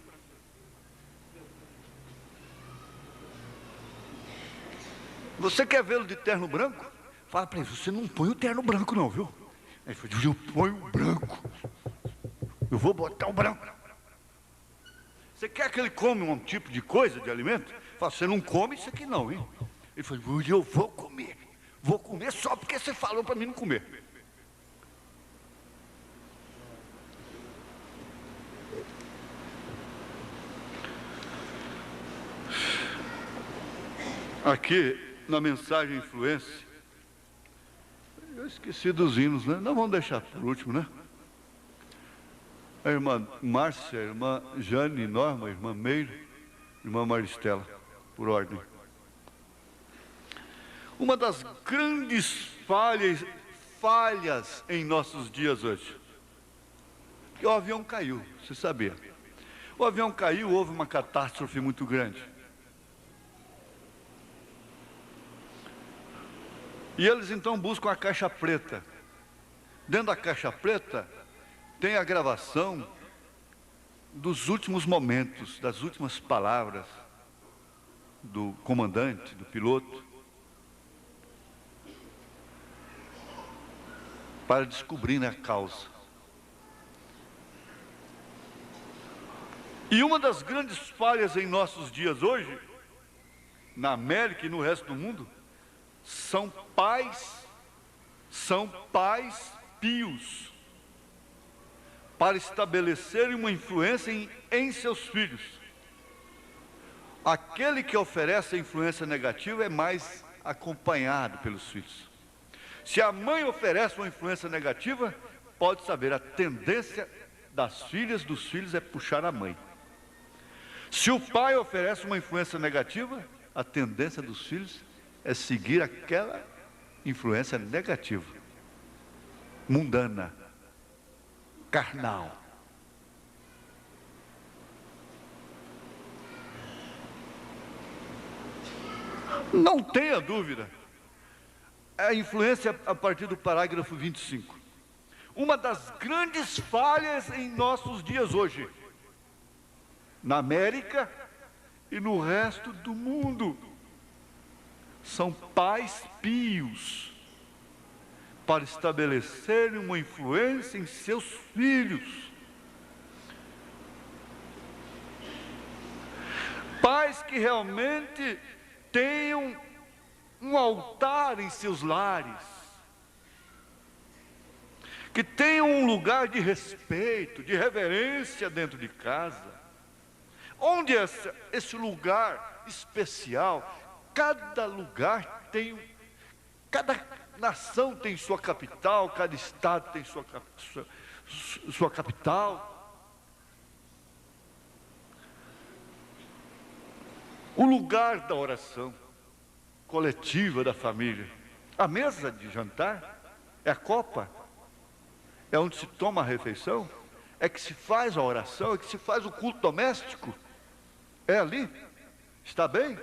Você quer vê-lo de terno branco? Fala para ele: você não põe o terno branco não, viu? Aí ele falou: eu ponho o branco. Eu vou botar o branco. Você quer que ele come um tipo de coisa, de alimento? Fala: você não come isso aqui não, hein? Ele falou: eu vou comer. Vou comer só porque você falou para mim não comer. Aqui, na mensagem influência, eu esqueci dos hinos, né? Não, vamos deixar por último, né? A irmã Márcia, a irmã Jane, Norma, a irmã Meire, a irmã Maristela, por ordem. falhas em nossos dias hoje. E o avião caiu, você sabia? O avião caiu, houve uma catástrofe muito grande. E eles então buscam a caixa preta. Dentro da caixa preta tem a gravação dos últimos momentos, das últimas palavras do comandante, do piloto, para descobrir a causa. E uma das grandes falhas em nossos dias hoje, na América e no resto do mundo, são pais pios, para estabelecerem uma influência em seus filhos. Aquele que oferece a influência negativa é mais acompanhado pelos filhos. Se a mãe oferece uma influência negativa, pode saber, a tendência das filhas, dos filhos, é puxar a mãe. Se o pai oferece uma influência negativa, a tendência dos filhos é seguir aquela influência negativa, mundana, carnal. Não tenha dúvida, a influência a partir do parágrafo 25. Uma das grandes falhas em nossos dias hoje, na América e no resto do mundo, são pais pios, para estabelecerem uma influência em seus filhos. Pais que realmente tenham um altar em seus lares, que tenham um lugar de respeito, de reverência dentro de casa, onde esse lugar especial, cada lugar tem, cada nação tem sua capital, cada estado tem sua capital. O lugar da oração coletiva da família, a mesa de jantar, é a copa, é onde se toma a refeição, é que se faz a oração, é que se faz o culto doméstico, é ali, está bem?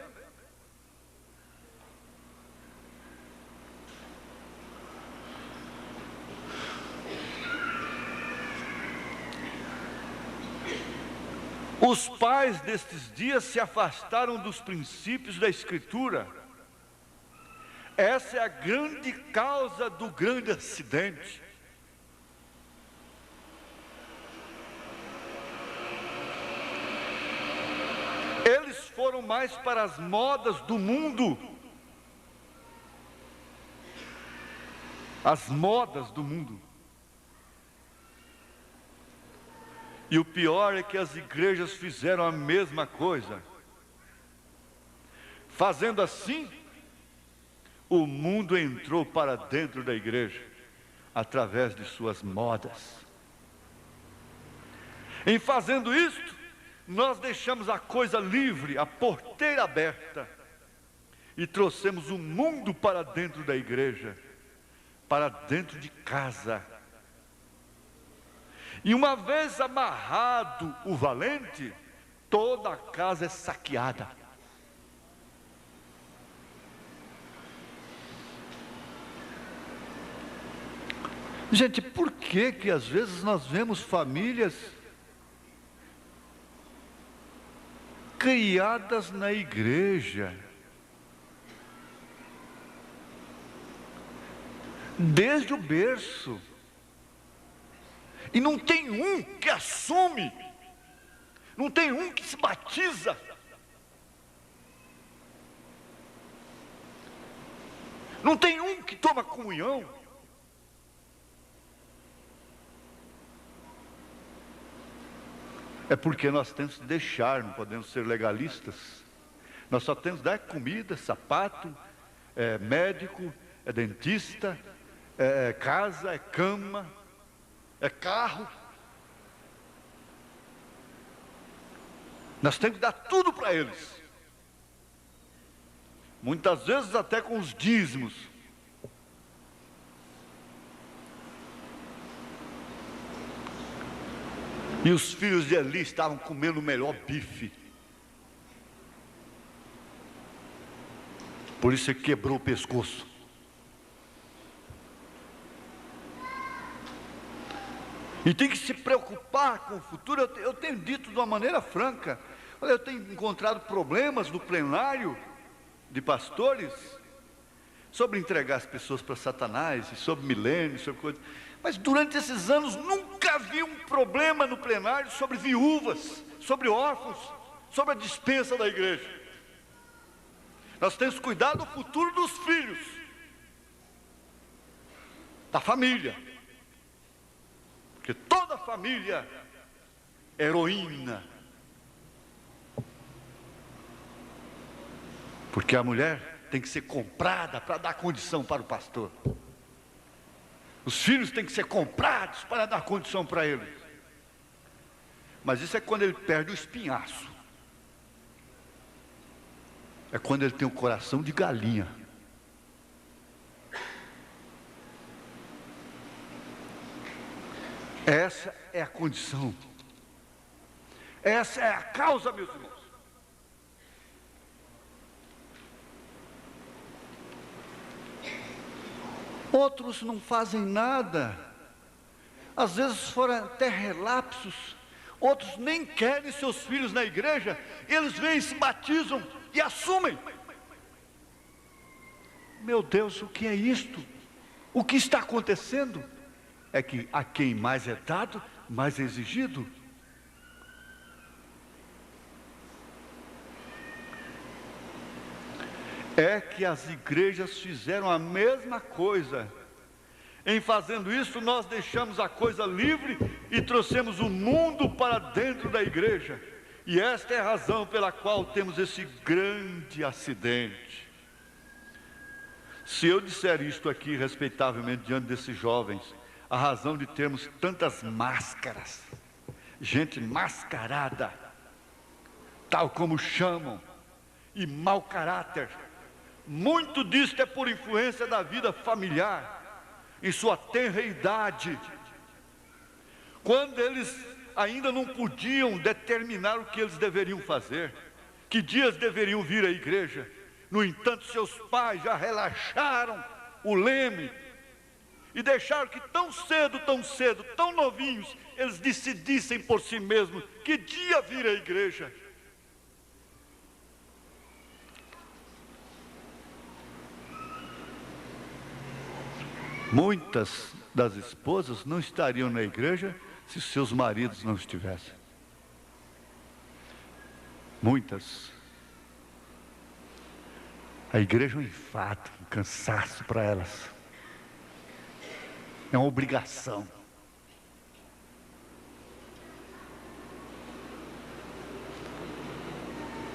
Os pais destes dias se afastaram dos princípios da Escritura. Essa é a grande causa do grande acidente. Eles foram mais para as modas do mundo. As modas do mundo. E o pior é que as igrejas fizeram a mesma coisa. Fazendo assim, o mundo entrou para dentro da igreja, através de suas modas. Em fazendo isto, nós deixamos a coisa livre, a porteira aberta, e trouxemos o mundo para dentro da igreja, para dentro de casa. E uma vez amarrado o valente, toda a casa é saqueada. Gente, por que às vezes nós vemos famílias criadas na igreja, desde o berço, e não tem um que assume, não tem um que se batiza, não tem um que toma comunhão? É porque nós temos que deixar, não podemos ser legalistas. Nós só temos que dar comida, sapato, médico, dentista, casa, cama, carro. Nós temos que dar tudo para eles. Muitas vezes até com os dízimos. E os filhos de Eli estavam comendo o melhor bife. Por isso ele quebrou o pescoço. E tem que se preocupar com o futuro. Eu tenho dito de uma maneira franca. Olha, eu tenho encontrado problemas no plenário de pastores sobre entregar as pessoas para Satanás, e sobre milênios, sobre coisas. Mas durante esses anos nunca vi um problema no plenário sobre viúvas, sobre órfãos, sobre a dispensa da igreja. Nós temos cuidado do futuro dos filhos, da família, porque toda família é heroína, porque a mulher tem que ser comprada para dar condição para o pastor. Os filhos têm que ser comprados para dar condição para eles. Mas isso é quando ele perde o espinhaço. É quando ele tem um coração de galinha. Essa é a condição. Essa é a causa, meus irmãos. Outros não fazem nada. Às vezes foram até relapsos. Outros nem querem seus filhos na igreja. Eles vêm, se batizam e assumem. Meu Deus, o que é isto? O que está acontecendo? É que a quem mais é dado, mais é exigido. É que as igrejas fizeram a mesma coisa. Em fazendo isso, nós deixamos a coisa livre e trouxemos o mundo para dentro da igreja. E esta é a razão pela qual temos esse grande acidente. Se eu disser isto aqui respeitavelmente diante desses jovens, a razão de termos tantas máscaras, gente mascarada, tal como chamam, e mau caráter, muito disto é por influência da vida familiar, em sua tenra idade, quando eles ainda não podiam determinar o que eles deveriam fazer, que dias deveriam vir à igreja. No entanto, seus pais já relaxaram o leme e deixaram que tão cedo, tão novinhos, eles decidissem por si mesmos que dia vir à igreja. Muitas das esposas não estariam na igreja se seus maridos não estivessem. Muitas. A igreja é um enfado, um cansaço para elas. É uma obrigação.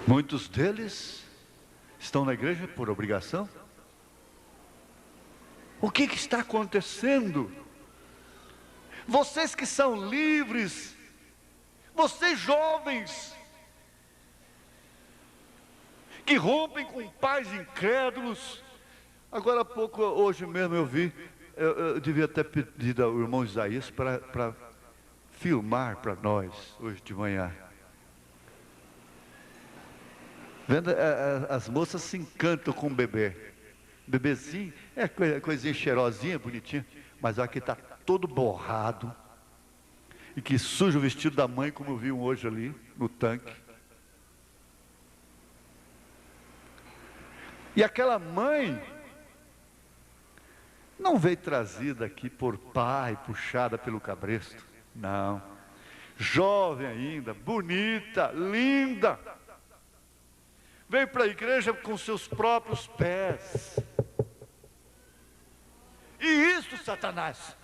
Muitos deles estão na igreja por obrigação. O que está acontecendo? Vocês que são livres, vocês jovens, que rompem com pais incrédulos. Agora há pouco, hoje mesmo eu vi, eu devia ter pedido ao irmão Isaías para filmar para nós, hoje de manhã. Vendo, as moças se encantam com o bebê. Bebezinho, é coisinha cheirosinha, bonitinha, mas aqui está todo borrado, e que suja o vestido da mãe, como eu vi hoje ali, no tanque. E aquela mãe não veio trazida aqui por pai, puxada pelo cabresto, não. Jovem ainda, bonita, linda. Veio para a igreja com seus próprios pés. E isso, Satanás.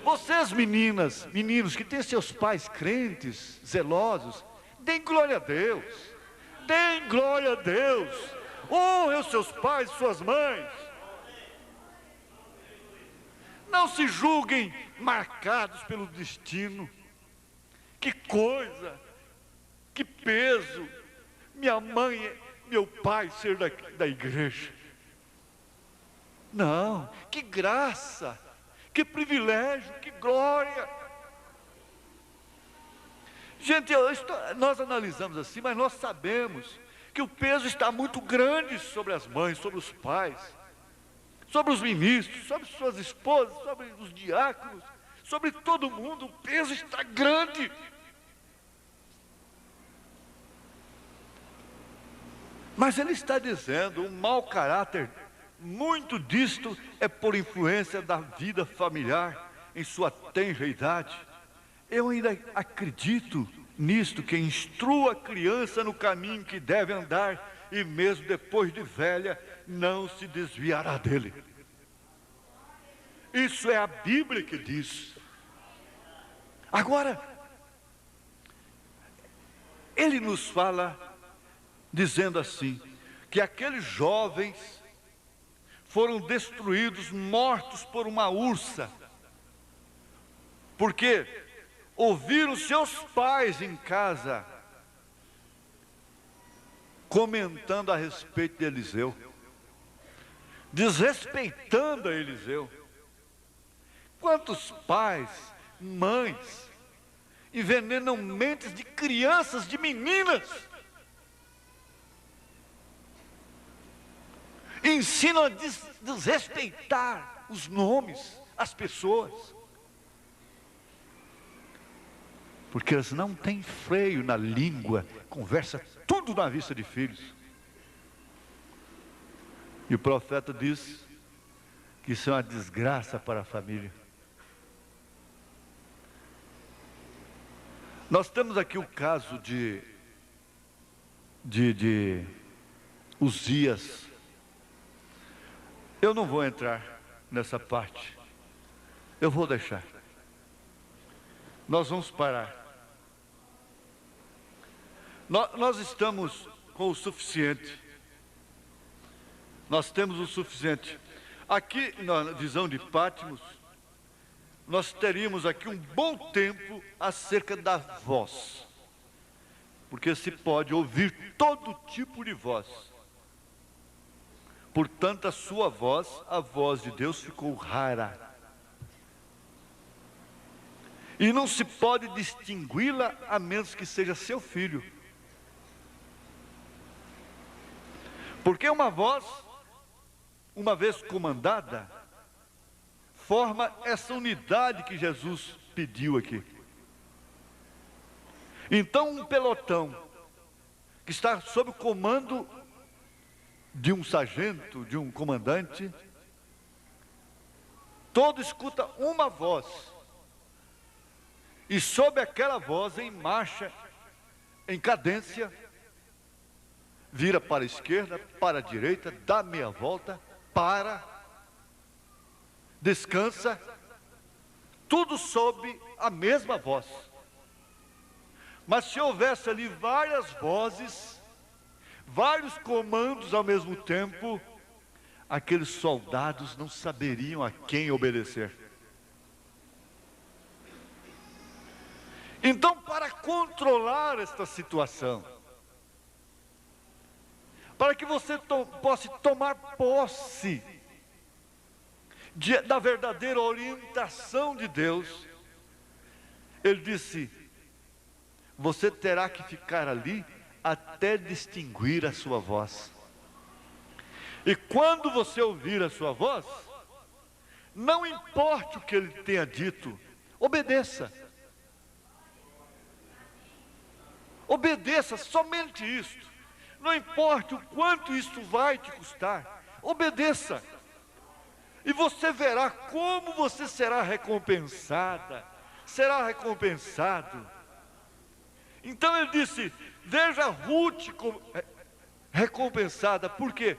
Vocês meninas, meninos que têm seus pais crentes, zelosos, deem glória a Deus. Deem glória a Deus. Honrem os seus pais e suas mães. Não se julguem marcados pelo destino. Que coisa, que peso, minha mãe, meu pai ser da igreja. Não, que graça, Que privilégio, que glória! Gente, nós analisamos assim, mas nós sabemos que o peso está muito grande sobre as mães, sobre os pais, sobre os ministros, sobre suas esposas, sobre os diáconos, sobre todo mundo. O peso está grande. Mas ele está dizendo, o mau caráter, muito disto é por influência da vida familiar em sua tenra idade. Eu ainda acredito nisto, que instrua a criança no caminho que deve andar, e mesmo depois de velha, não se desviará dele. Isso é a Bíblia que diz. Agora, ele nos fala, dizendo assim, que aqueles jovens foram destruídos, mortos por uma ursa, porque ouviram seus pais em casa comentando a respeito de Eliseu, desrespeitando a Eliseu. Quantos pais, mães, envenenam mentes de crianças, de meninas, ensinam a desrespeitar os nomes, as pessoas, porque elas não têm freio na língua, conversa tudo na vista de filhos. E o profeta diz que isso é uma desgraça para a família. Nós temos aqui o caso de Uzias. Eu não vou entrar nessa parte, eu vou deixar. Nós vamos parar. Nós estamos com o suficiente. Nós temos o suficiente. Aqui na visão de Patmos, nós teríamos aqui um bom tempo acerca da voz, porque se pode ouvir todo tipo de voz. Portanto, a sua voz, a voz de Deus, ficou rara. E não se pode distingui-la a menos que seja seu filho. Porque uma voz, uma vez comandada, forma essa unidade que Jesus pediu aqui. Então, um pelotão que está sob o comando de um sargento, de um comandante, todo escuta uma voz, e sob aquela voz, em marcha, em cadência, vira para a esquerda, para a direita, dá meia volta, para, descansa, tudo sob a mesma voz. Mas se houvesse ali várias vozes, vários comandos ao mesmo tempo, aqueles soldados não saberiam a quem obedecer. Então, para controlar esta situação, para que você possa tomar posse da verdadeira orientação de Deus, ele disse: você terá que ficar ali até distinguir a sua voz. E quando você ouvir a sua voz, não importe o que ele tenha dito, obedeça. Obedeça, somente isto. Não importa o quanto isto vai te custar, obedeça. E você verá como você será recompensada, será recompensado. Então ele disse: veja Ruth recompensada, porque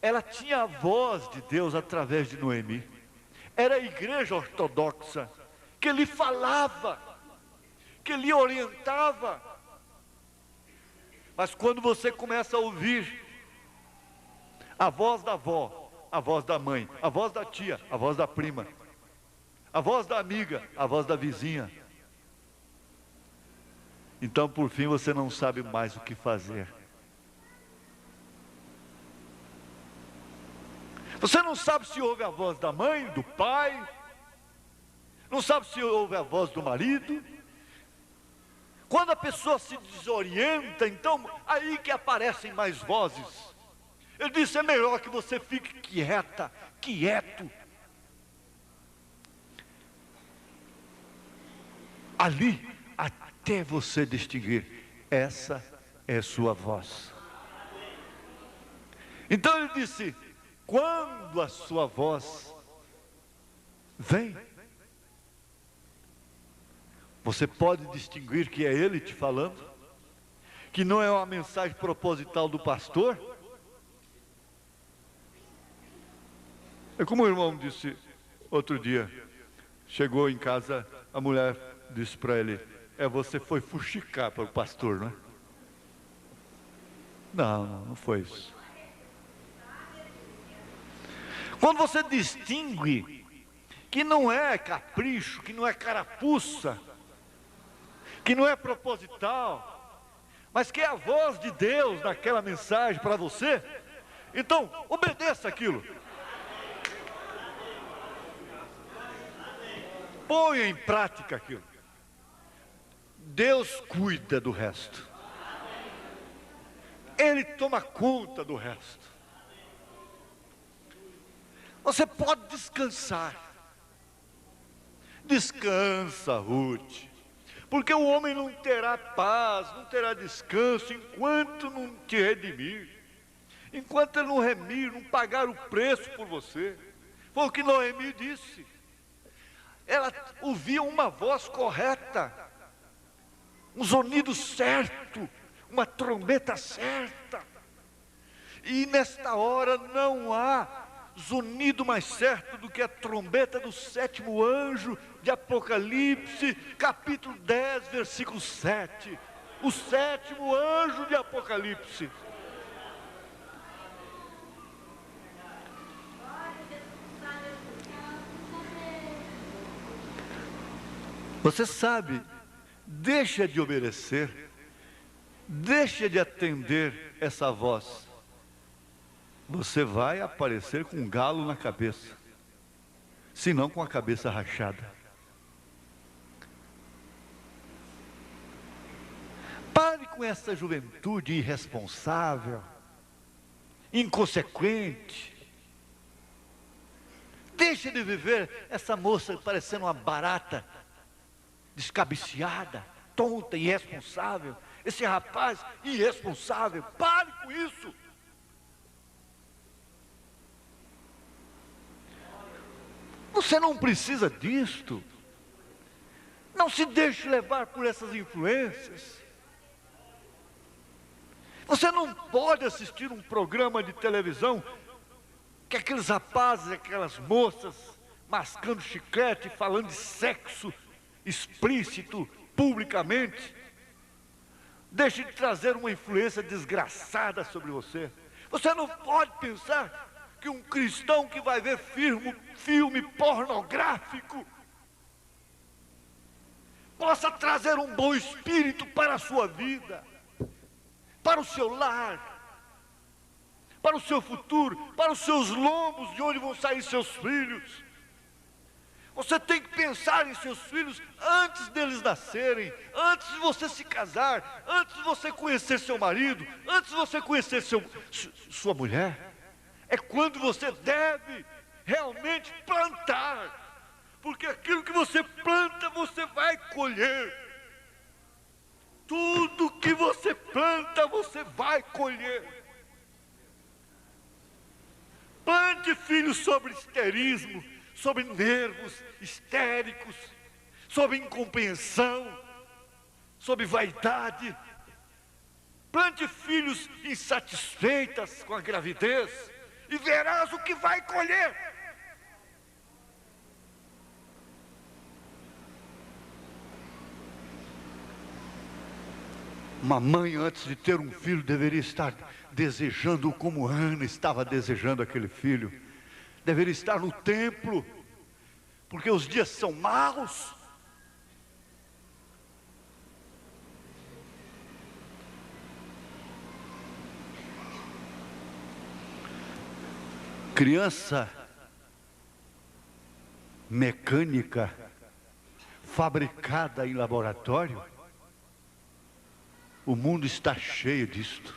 ela tinha a voz de Deus através de Noemi. Era a igreja ortodoxa que lhe falava, que lhe orientava. Mas quando você começa a ouvir a voz da avó, a voz da mãe, a voz da tia, a voz da prima, a voz da amiga, a voz da vizinha, então por fim você não sabe mais o que fazer. Você não sabe se ouve a voz da mãe, do pai, não sabe se ouve a voz do marido. Quando a pessoa se desorienta, então aí que aparecem mais vozes. Ele disse: é melhor que você fique quieto. Ali, até você distinguir, essa é sua voz. Então ele disse: quando a sua voz vem, você pode distinguir que é ele te falando, que não é uma mensagem proposital do pastor. É como o irmão disse outro dia, chegou em casa, a mulher disse para ele: você foi fuxicar para o pastor, não é? Não foi isso. Quando você distingue que não é capricho, que não é carapuça, que não é proposital, mas que é a voz de Deus naquela mensagem para você, então obedeça aquilo. Ponha em prática aquilo. Deus cuida do resto. Ele toma conta do resto. Você pode descansar. Descansa, Ruth. Porque o homem não terá paz, não terá descanso, enquanto não te redimir. Enquanto ele não remir, não pagar o preço por você. Foi o que Noemi disse. Ela ouvia uma voz correta, um zunido certo, uma trombeta certa. E nesta hora não há zunido mais certo do que a trombeta do 7º anjo de Apocalipse, capítulo 10, versículo 7. O 7º anjo de Apocalipse. Você sabe, deixa de obedecer, deixa de atender essa voz. Você vai aparecer com um galo na cabeça, se não com a cabeça rachada. Pare com essa juventude irresponsável, inconsequente. Deixe de viver essa moça parecendo uma barata, descabiciada, tonta, irresponsável. Esse rapaz irresponsável. Pare com isso. Você não precisa disto. Não se deixe levar por essas influências. Você não pode assistir um programa de televisão que aqueles rapazes, aquelas moças mascando chiclete, falando de sexo explícito, publicamente. Deixe de trazer uma influência desgraçada sobre você. Você não pode pensar que um cristão que vai ver filme pornográfico possa trazer um bom espírito para a sua vida, para o seu lar, para o seu futuro, para os seus lombos, de onde vão sair seus filhos. Você tem que pensar em seus filhos antes deles nascerem, antes de você se casar, antes de você conhecer seu marido, antes de você conhecer sua mulher. É quando você deve realmente plantar, porque aquilo que você planta, você vai colher. Tudo que você planta, você vai colher. Plante filhos sobre histerismo, sobre nervos histéricos, sobre incompreensão, sobre vaidade. Plante filhos insatisfeitas com a gravidez e verás o que vai colher. Uma mãe, antes de ter um filho, deveria estar desejando como Ana estava desejando aquele filho. Deveria estar no templo, porque os dias são maus. Criança mecânica fabricada em laboratório. O mundo está cheio disto.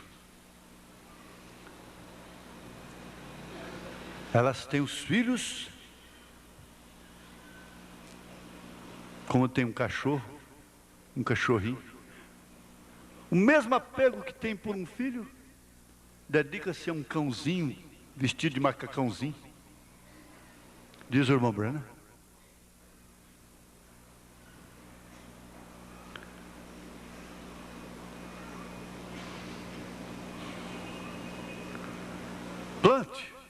Elas têm os filhos, como tem um cachorro, um cachorrinho. O mesmo apego que tem por um filho, dedica-se a um cãozinho, vestido de macacãozinho. Diz o irmão Branham.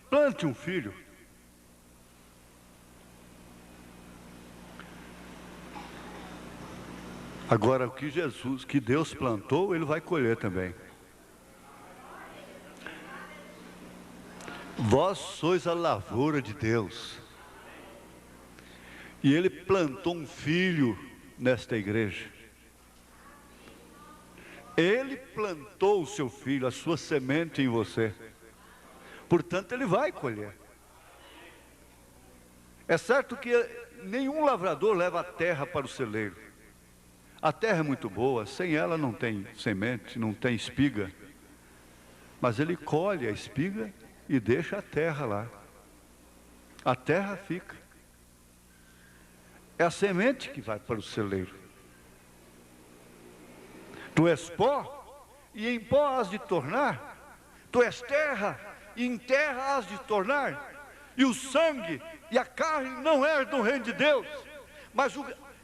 Plante um filho. Agora, o que Deus plantou, Ele vai colher também. Vós sois a lavoura de Deus. E Ele plantou um filho nesta igreja. Ele plantou o seu filho, a sua semente em você. Portanto, Ele vai colher. É certo que nenhum lavrador leva a terra para o celeiro. A terra é muito boa, sem ela não tem semente, não tem espiga. Mas ele colhe a espiga e deixa a terra lá. A terra fica. É a semente que vai para o celeiro. Tu és pó, e em pó has de tornar. Tu és terra, e em terra has de tornar. E o sangue e a carne não é do reino de Deus. Mas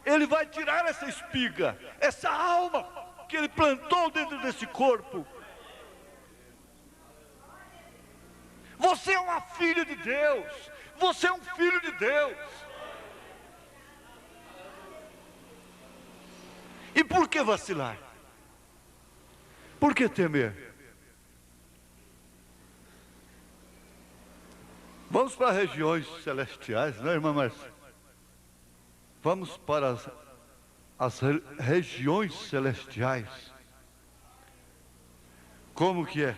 Ele vai tirar essa espiga, essa alma que Ele plantou dentro desse corpo. Você é uma filha de Deus. Você é um filho de Deus. E por que vacilar? Por que temer? Vamos para regiões celestiais, não é, irmã Márcia? Vamos para as regiões celestiais. Como que é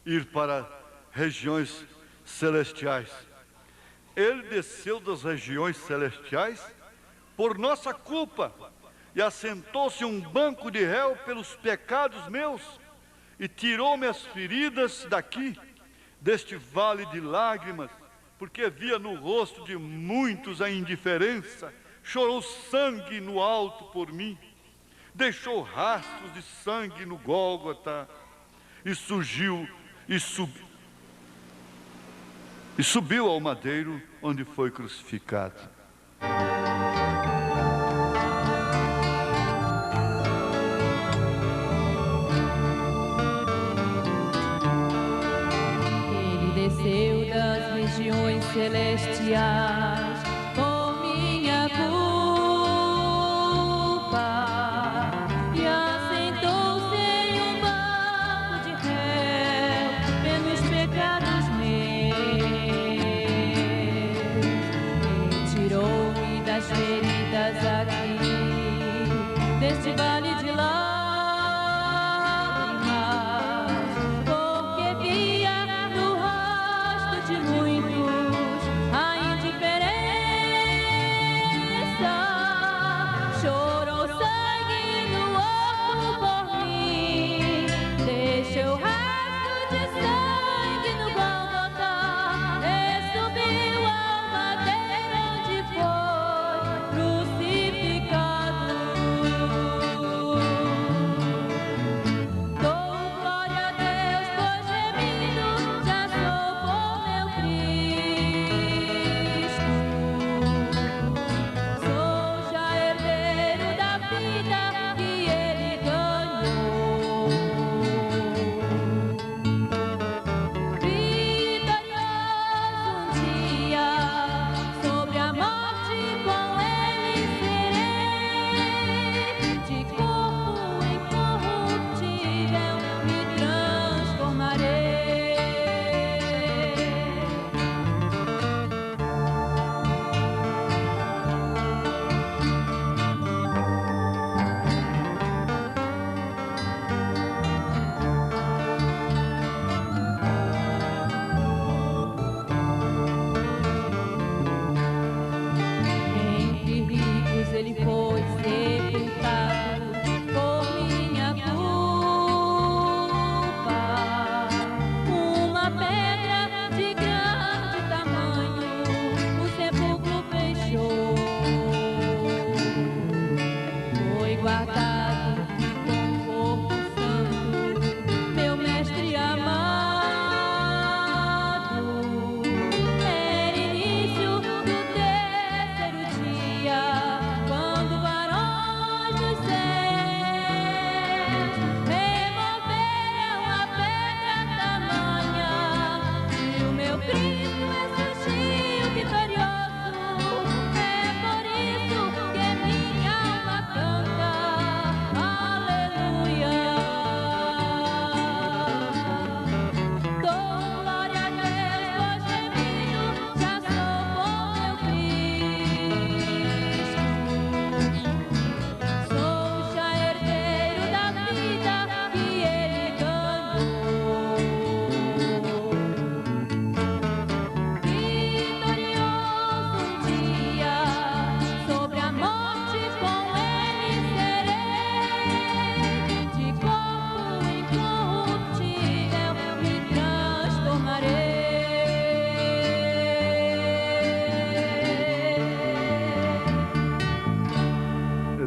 ir para regiões celestiais? Ele desceu das regiões celestiais por nossa culpa e assentou-se um banco de réu pelos pecados meus e tirou-me as feridas daqui, deste vale de lágrimas, porque via no rosto de muitos a indiferença. Chorou sangue no alto por mim, deixou rastros de sangue no Gólgota, e subiu ao madeiro onde foi crucificado. Ele desceu das regiões celestiais por minha culpa e assentou-se em um banco de réu pelos pecados meus. Ele tirou-me das feridas aqui, deste vale de lágrimas, porque via no rosto de muitos a indiferença.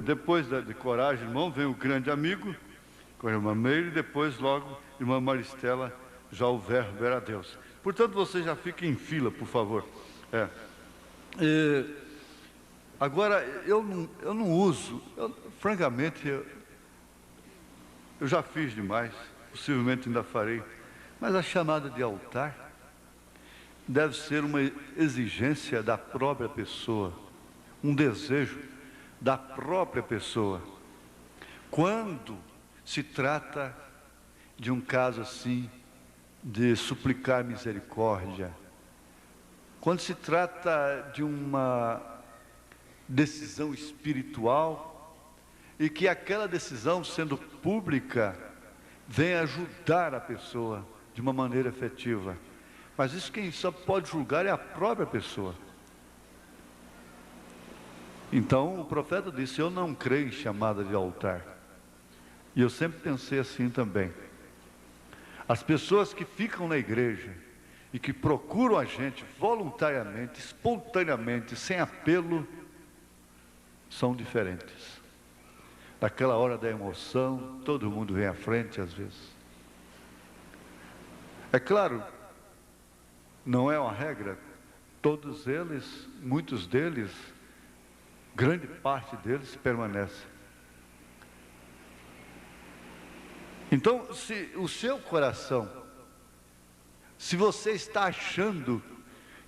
depois de coragem, irmão, vem o grande amigo, com a irmã Meire, e depois logo, irmã Maristela, já o verbo era Deus. Portanto, você já fica em fila, por favor. Agora, eu não uso, francamente, eu já fiz demais, possivelmente ainda farei, mas a chamada de altar deve ser uma exigência da própria pessoa, um desejo da própria pessoa. Quando se trata de um caso assim, de suplicar misericórdia, quando se trata de uma decisão espiritual e que aquela decisão, sendo pública, vem ajudar a pessoa de uma maneira efetiva. Mas isso quem só pode julgar é a própria pessoa. Então o profeta disse: eu não creio em chamada de altar. E eu sempre pensei assim também. As pessoas que ficam na igreja e que procuram a gente voluntariamente, espontaneamente, sem apelo, são diferentes. Naquela hora da emoção, todo mundo vem à frente às vezes. É claro, não é uma regra, todos eles, muitos deles, grande parte deles permanecem. Então, se o seu coração, se você está achando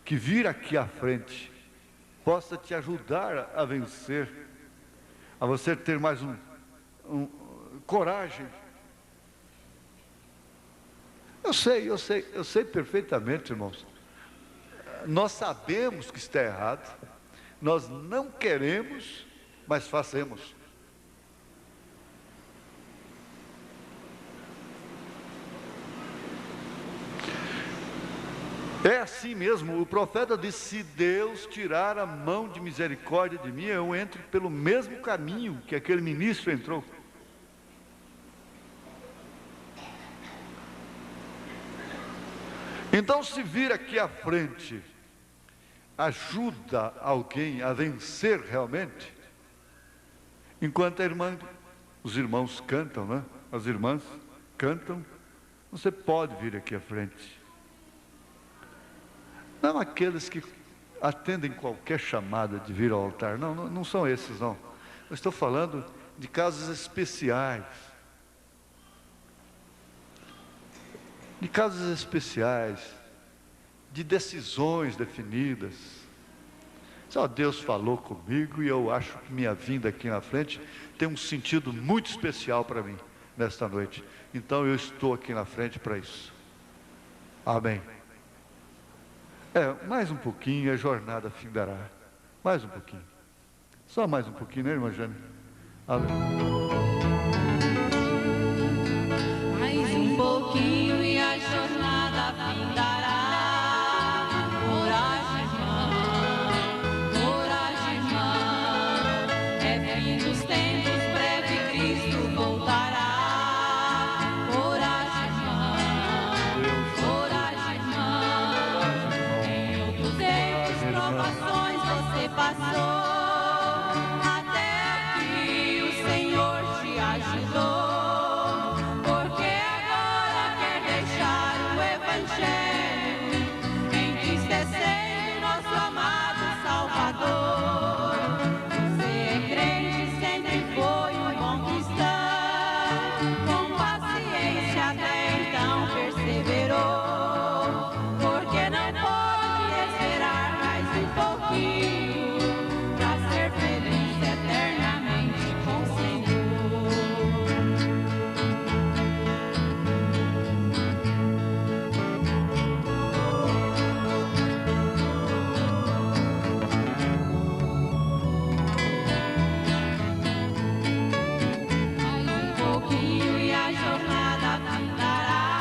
que vir aqui à frente possa te ajudar a vencer, a você ter mais coragem. Eu sei perfeitamente, irmãos. Nós sabemos que está errado, nós não queremos, mas fazemos. É assim mesmo, o profeta disse: se Deus tirar a mão de misericórdia de mim, eu entro pelo mesmo caminho que aquele ministro entrou. Então, se vir aqui à frente ajuda alguém a vencer realmente, enquanto os irmãos cantam, né? As irmãs cantam, você pode vir aqui à frente. Não aqueles que atendem qualquer chamada de vir ao altar, não são esses, não. Eu estou falando de casos especiais. De casos especiais, de decisões definidas. Só Deus falou comigo e eu acho que minha vinda aqui na frente tem um sentido muito especial para mim nesta noite. Então eu estou aqui na frente para isso. Amém. Mais um pouquinho, a jornada findará. Mais um pouquinho. Só mais um pouquinho, né, irmã Jane? Amém. Mais um pouquinho e a jornada findará. Coragem, irmã, é fim dos tempos, breve Cristo voltará. Coragem, irmã, em outros tempos, provações você passou. Até aqui o Senhor te ajudou. Entristecendo nosso amado Salvador. Você é crente, sempre foi um bom cristão, com paciência até então perseverou. Porque não pode esperar mais um pouquinho para ser feliz eternamente com o Senhor. E a jornada findará.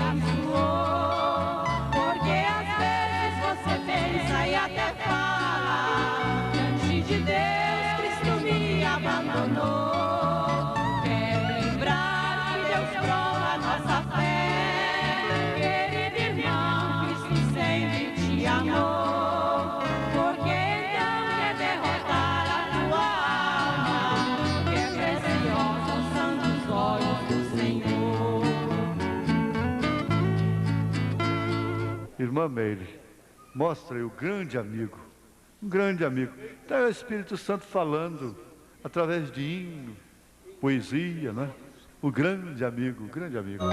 abençoou. Porque às vezes você pensa e até fala: diante de Deus, Cristo me abandonou. Quero lembrar que Deus prova nossa fé. Querido irmão, Cristo sempre te amou. Porque então quer derrotar a tua alma, que é preciosa são os olhos do Senhor. Irmã Meire, mostra aí o grande amigo, um grande amigo. Então é o Espírito Santo falando através de hino, poesia, né? O grande amigo, o grande amigo.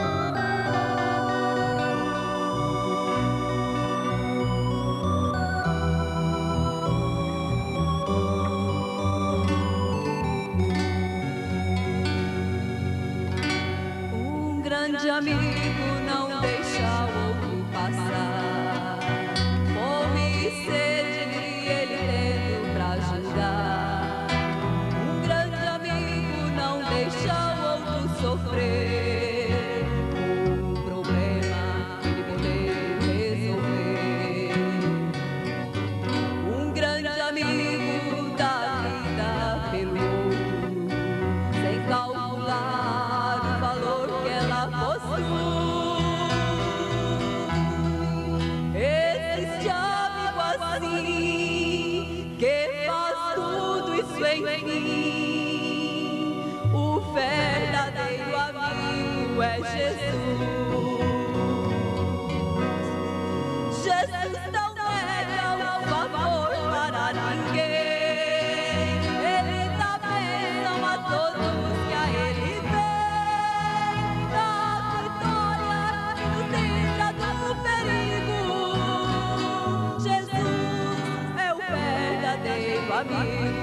Um grande amigo não deixa o outro passar. Fome e sede ele tendo pra julgar. Um grande amigo não deixa o outro sofrer. O problema ele poder resolver. Um grande amigo dá vida pelo outro, sem calcular o valor que ela possui. Existe amigo assim, que faz tudo isso enfim. O verdadeiro amigo é Jesus. Jesus não nega o favor para ninguém. Ele dá bênção a todos que a ele vem. Dá vitória e nos livra do perigo. Jesus é o verdadeiro amigo.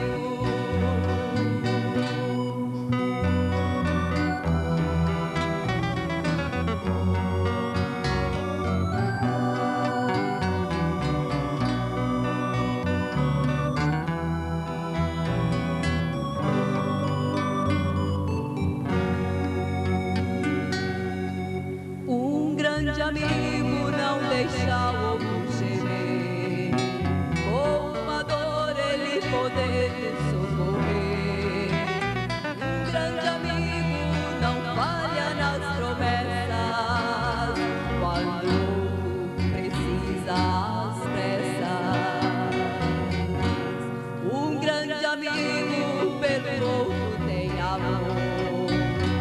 Um grande amigo não deixa o outro gemer. Com uma dor ele poder te socorrer. Um grande amigo não falha nas promessas. Quando precisa às pressas. Um grande amigo pelo outro tem amor.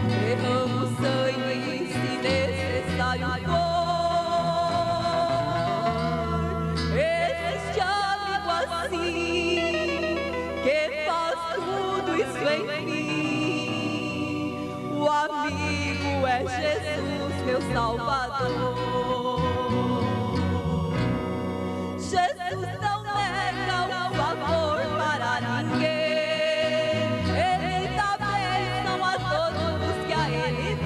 Derrama o sangue se necessário for. Existe amigo assim, que faz tudo isso enfim. O amigo é Jesus, meu Salvador. Jesus não nega o favor para ninguém. Ele dá bênção a todos que a ele vem.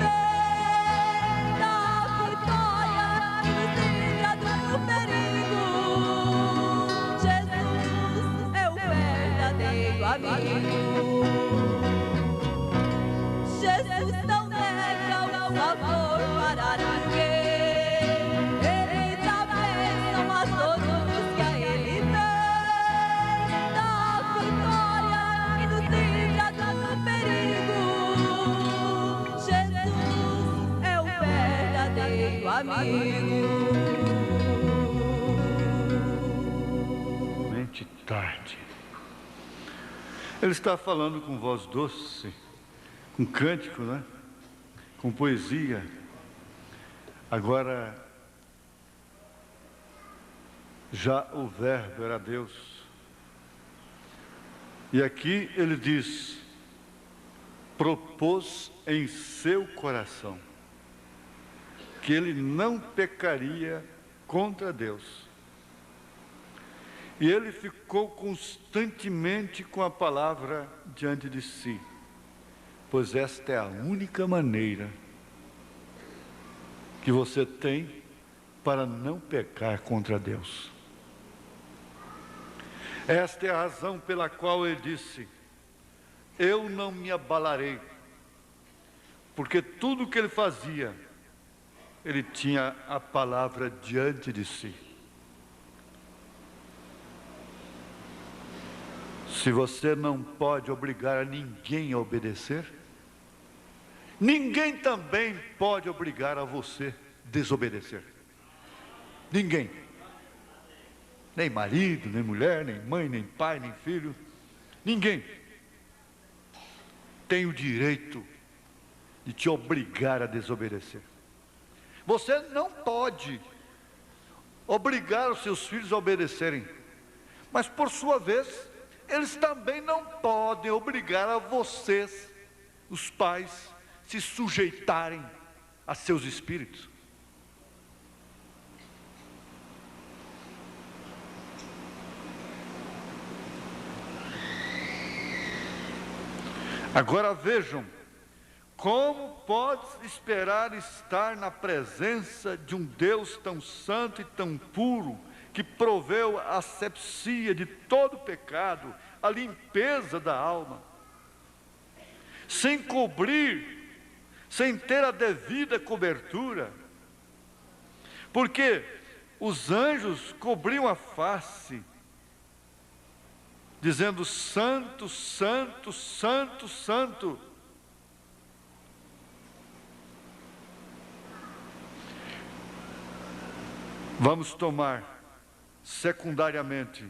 Dá vitória e nos livra do perigo. Jesus é o verdadeiro amigo. Jesus não nega o favor para ninguém. Ele dá bênção a todos que a ele vem. Dá vitória e nos livra do perigo. Jesus é o verdadeiro amigo. Mente tarde. Ele está falando com voz doce, com cântico, né? Com poesia. Agora, já o verbo era Deus. E aqui ele diz: propôs em seu coração que ele não pecaria contra Deus. E ele ficou constantemente com a palavra diante de si, pois esta é a única maneira que você tem para não pecar contra Deus. Esta é a razão pela qual ele disse: eu não me abalarei, porque tudo que ele fazia ele tinha a palavra diante de si. Se você não pode obrigar a ninguém a obedecer, ninguém também pode obrigar a você a desobedecer. Ninguém. Nem marido, nem mulher, nem mãe, nem pai, nem filho. Ninguém tem o direito de te obrigar a desobedecer. Você não pode obrigar os seus filhos a obedecerem, mas por sua vez, eles também não podem obrigar a vocês, os pais, se sujeitarem a seus espíritos. Agora vejam, como pode esperar estar na presença de um Deus tão santo e tão puro, que proveu a asepsia de todo pecado, a limpeza da alma, sem cobrir, sem ter a devida cobertura? Porque os anjos cobriam a face, dizendo: santo, santo, santo, santo. Vamos tomar secundariamente,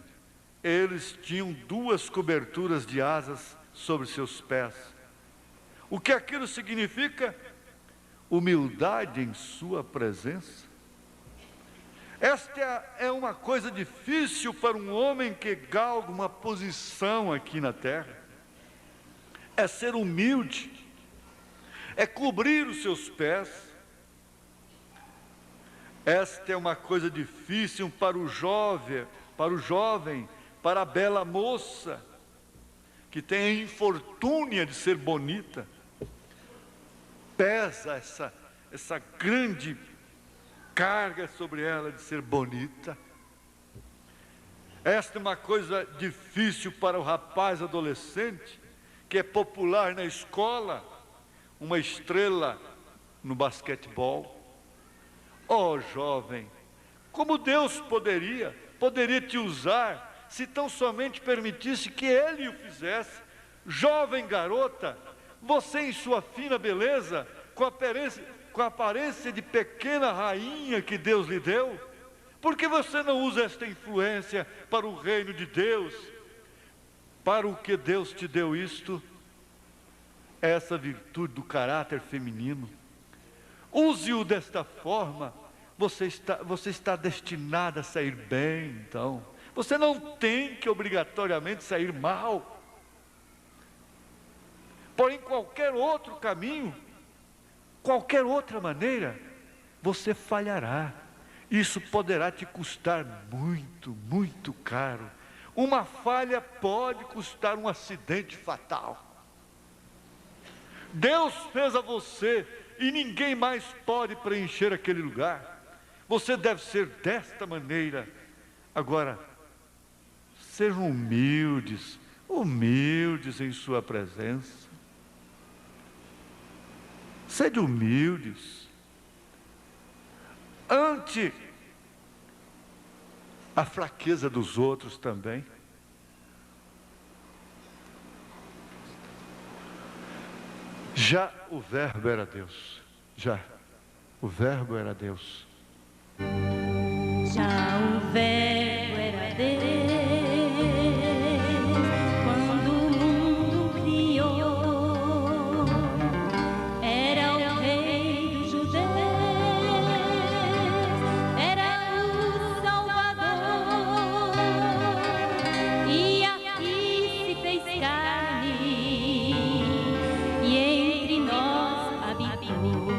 eles tinham 2 coberturas de asas sobre seus pés. O que aquilo significa? Humildade em sua presença. Esta é uma coisa difícil para um homem que galga uma posição aqui na terra. É ser humilde, é cobrir os seus pés. Esta é uma coisa difícil para o jovem, para a bela moça, que tem a infortúnia de ser bonita. Pesa essa grande carga sobre ela de ser bonita. Esta é uma coisa difícil para o rapaz adolescente, que é popular na escola, uma estrela no basquetebol. Oh, jovem, como Deus poderia te usar, se tão somente permitisse que Ele o fizesse. Jovem garota, você em sua fina beleza, com a aparência de pequena rainha que Deus lhe deu, por que você não usa esta influência para o reino de Deus? Para o que Deus te deu isto, essa virtude do caráter feminino. Use-o desta forma, você está destinado a sair bem, então. Você não tem que obrigatoriamente sair mal. Porém, qualquer outro caminho, qualquer outra maneira, você falhará. Isso poderá te custar muito, muito caro. Uma falha pode custar um acidente fatal. Deus fez a você e ninguém mais pode preencher aquele lugar. Você deve ser desta maneira. Agora, sejam humildes, humildes em sua presença. Sejam humildes. Ante a fraqueza dos outros também. Já o Verbo era Deus. Já o Verbo era Deus. Já o Verbo era Deus, quando o mundo criou, era o Rei dos judeus, era o Salvador, e aqui se fez carne, e entre nós habitou.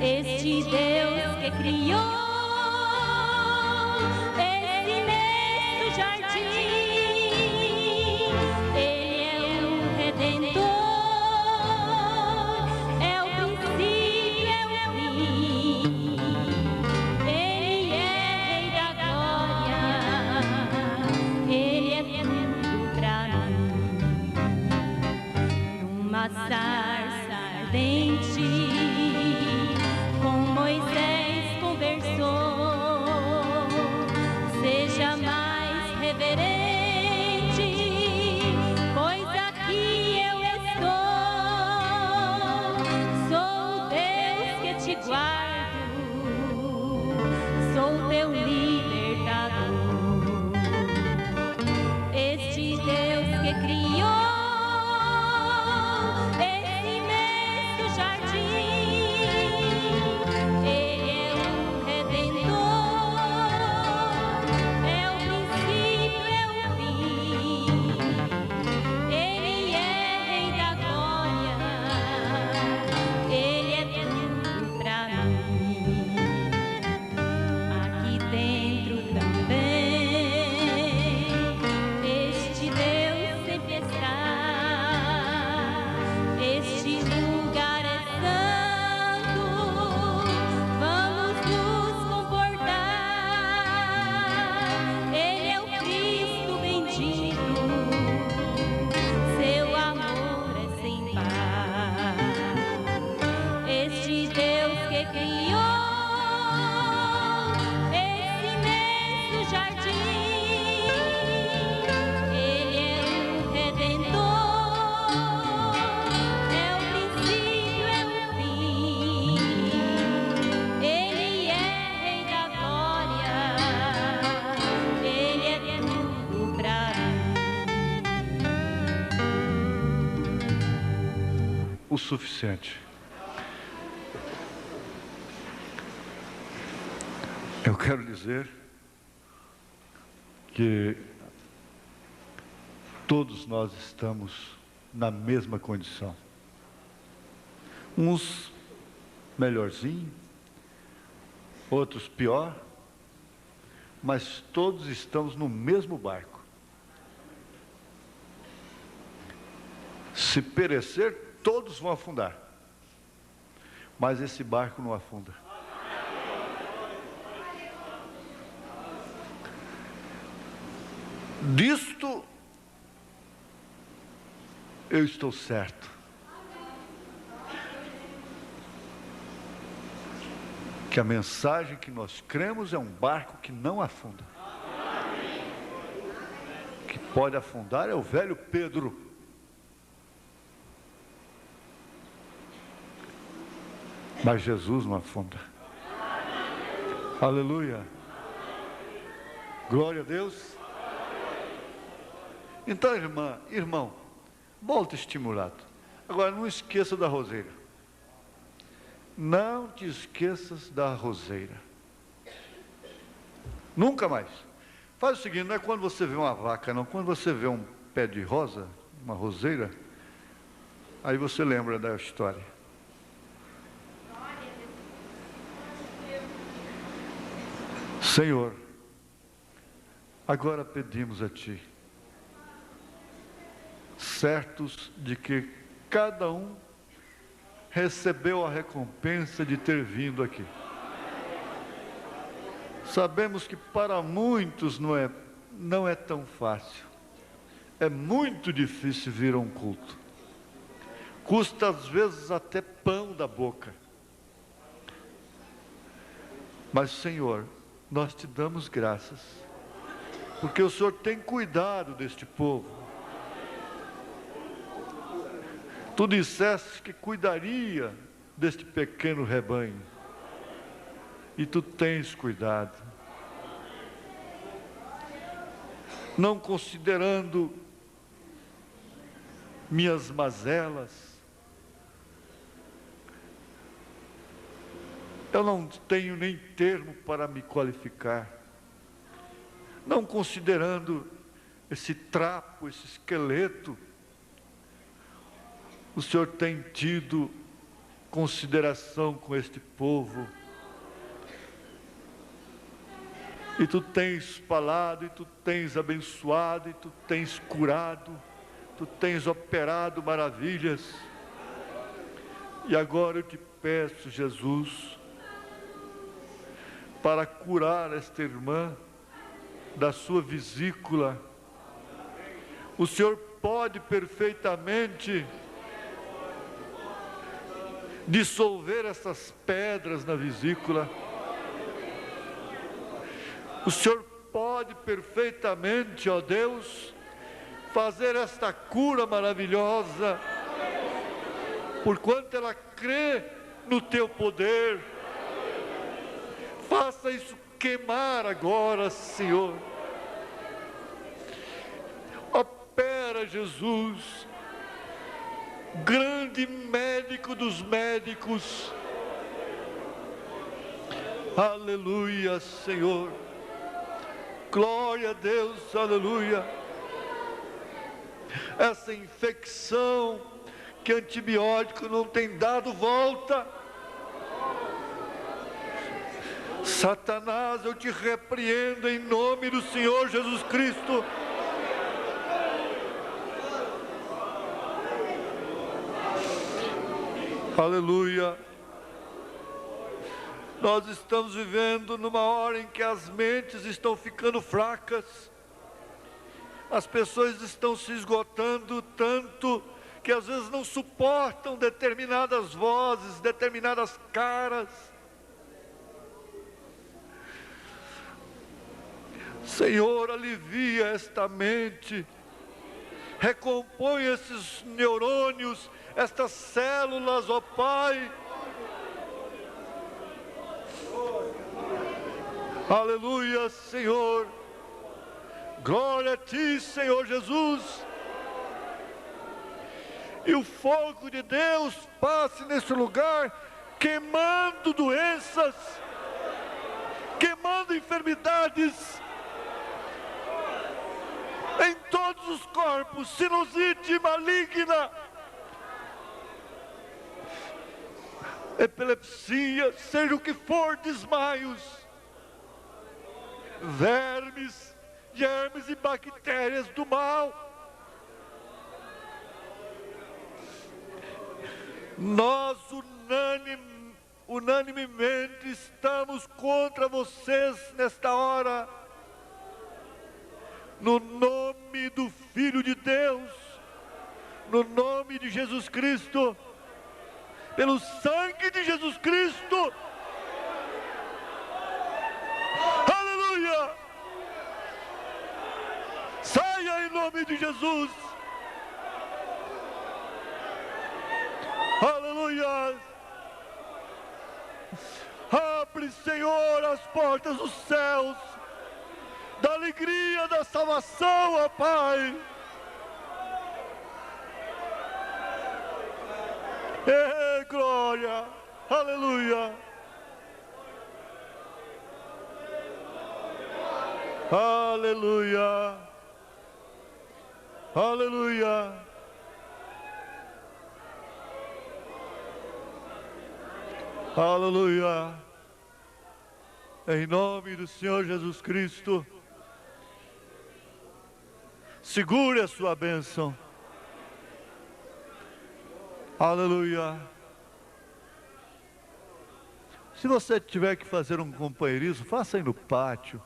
Este Deus que criou esse imenso jardim, Ele é o Redentor, é o princípio, é o fim. Ele é Rei da glória, Ele é tudo pra mim. Numa sarça ardente, seu libertador. Este Deus que criou esse imenso jardim, Ele é o Redentor, é o princípio, é o fim. Ele é Rei da glória, Ele é tudo pra mim. Aqui dentro também este Deus sempre está. Este lugar é santo, vamos nos comportar. Ele é o Cristo bendito, seu amor é sem par. Este Deus que criou esse imenso jardim, Ele é o Redentor, é o princípio, é o fim. Ele é Rei da glória, Ele é tudo pra mim. O suficiente. Eu quero dizer que todos nós estamos na mesma condição. Uns melhorzinho, outros pior, mas todos estamos no mesmo barco. Se perecer, todos vão afundar, mas esse barco não afunda. Disto eu estou certo. Que a mensagem que nós cremos é um barco que não afunda. Que pode afundar é o velho Pedro. Mas Jesus não afunda. Aleluia. Glória a Deus. Então, irmão, volta estimulado. Agora, não esqueça da roseira. Não te esqueças da roseira. Nunca mais. Faz o seguinte, não é quando você vê uma vaca, não. Quando você vê um pé de rosa, uma roseira, aí você lembra da história. Senhor, agora pedimos a Ti, certos de que cada um recebeu a recompensa de ter vindo aqui. Sabemos que para muitos não é tão fácil. É muito difícil vir a um culto. Custa às vezes até pão da boca. Mas, Senhor, nós te damos graças, porque o Senhor tem cuidado deste povo. Tu disseste que cuidaria deste pequeno rebanho, e tu tens cuidado. Não considerando minhas mazelas, eu não tenho nem termo para me qualificar. Não considerando esse trapo, esse esqueleto, o Senhor tem tido consideração com este povo. E tu tens falado, e tu tens abençoado, e tu tens curado, tu tens operado maravilhas. E agora eu te peço, Jesus, para curar esta irmã da sua vesícula. O Senhor pode perfeitamente dissolver essas pedras na vesícula. O Senhor pode perfeitamente, ó Deus, fazer esta cura maravilhosa, porquanto ela crê no teu poder. Faça isso queimar agora, Senhor. Opera, Jesus, grande médico dos médicos. Aleluia, Senhor. Glória a Deus, aleluia. Essa infecção que antibiótico não tem dado volta. Satanás, eu te repreendo em nome do Senhor Jesus Cristo. Aleluia. Nós estamos vivendo numa hora em que as mentes estão ficando fracas. As pessoas estão se esgotando tanto que às vezes não suportam determinadas vozes, determinadas caras. Senhor, alivia esta mente, recompõe esses neurônios, estas células, ó Pai. Aleluia, Senhor. Glória a Ti, Senhor Jesus. E o fogo de Deus passe nesse lugar, queimando doenças, queimando enfermidades em todos os corpos, sinusite maligna, epilepsia, seja o que for, desmaios, vermes, germes e bactérias do mal. Nós unanimemente estamos contra vocês nesta hora, no nome do Filho de Deus, no nome de Jesus Cristo, pelo sangue de Jesus Cristo. Aleluia! Saia em nome de Jesus. Aleluia! Abre, Senhor, as portas dos céus, da alegria da salvação, ó Pai. Glória, aleluia. Aleluia, aleluia. Aleluia. Em nome do Senhor Jesus Cristo, segure a sua bênção. Aleluia. Se você tiver que fazer um companheirismo, faça aí no pátio,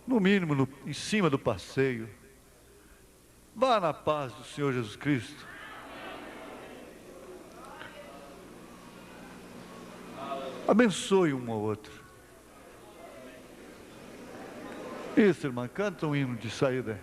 no mínimo em cima do passeio. Vá na paz do Senhor Jesus Cristo. Abençoe um ao outro. Isso, irmã, canta um hino de saída.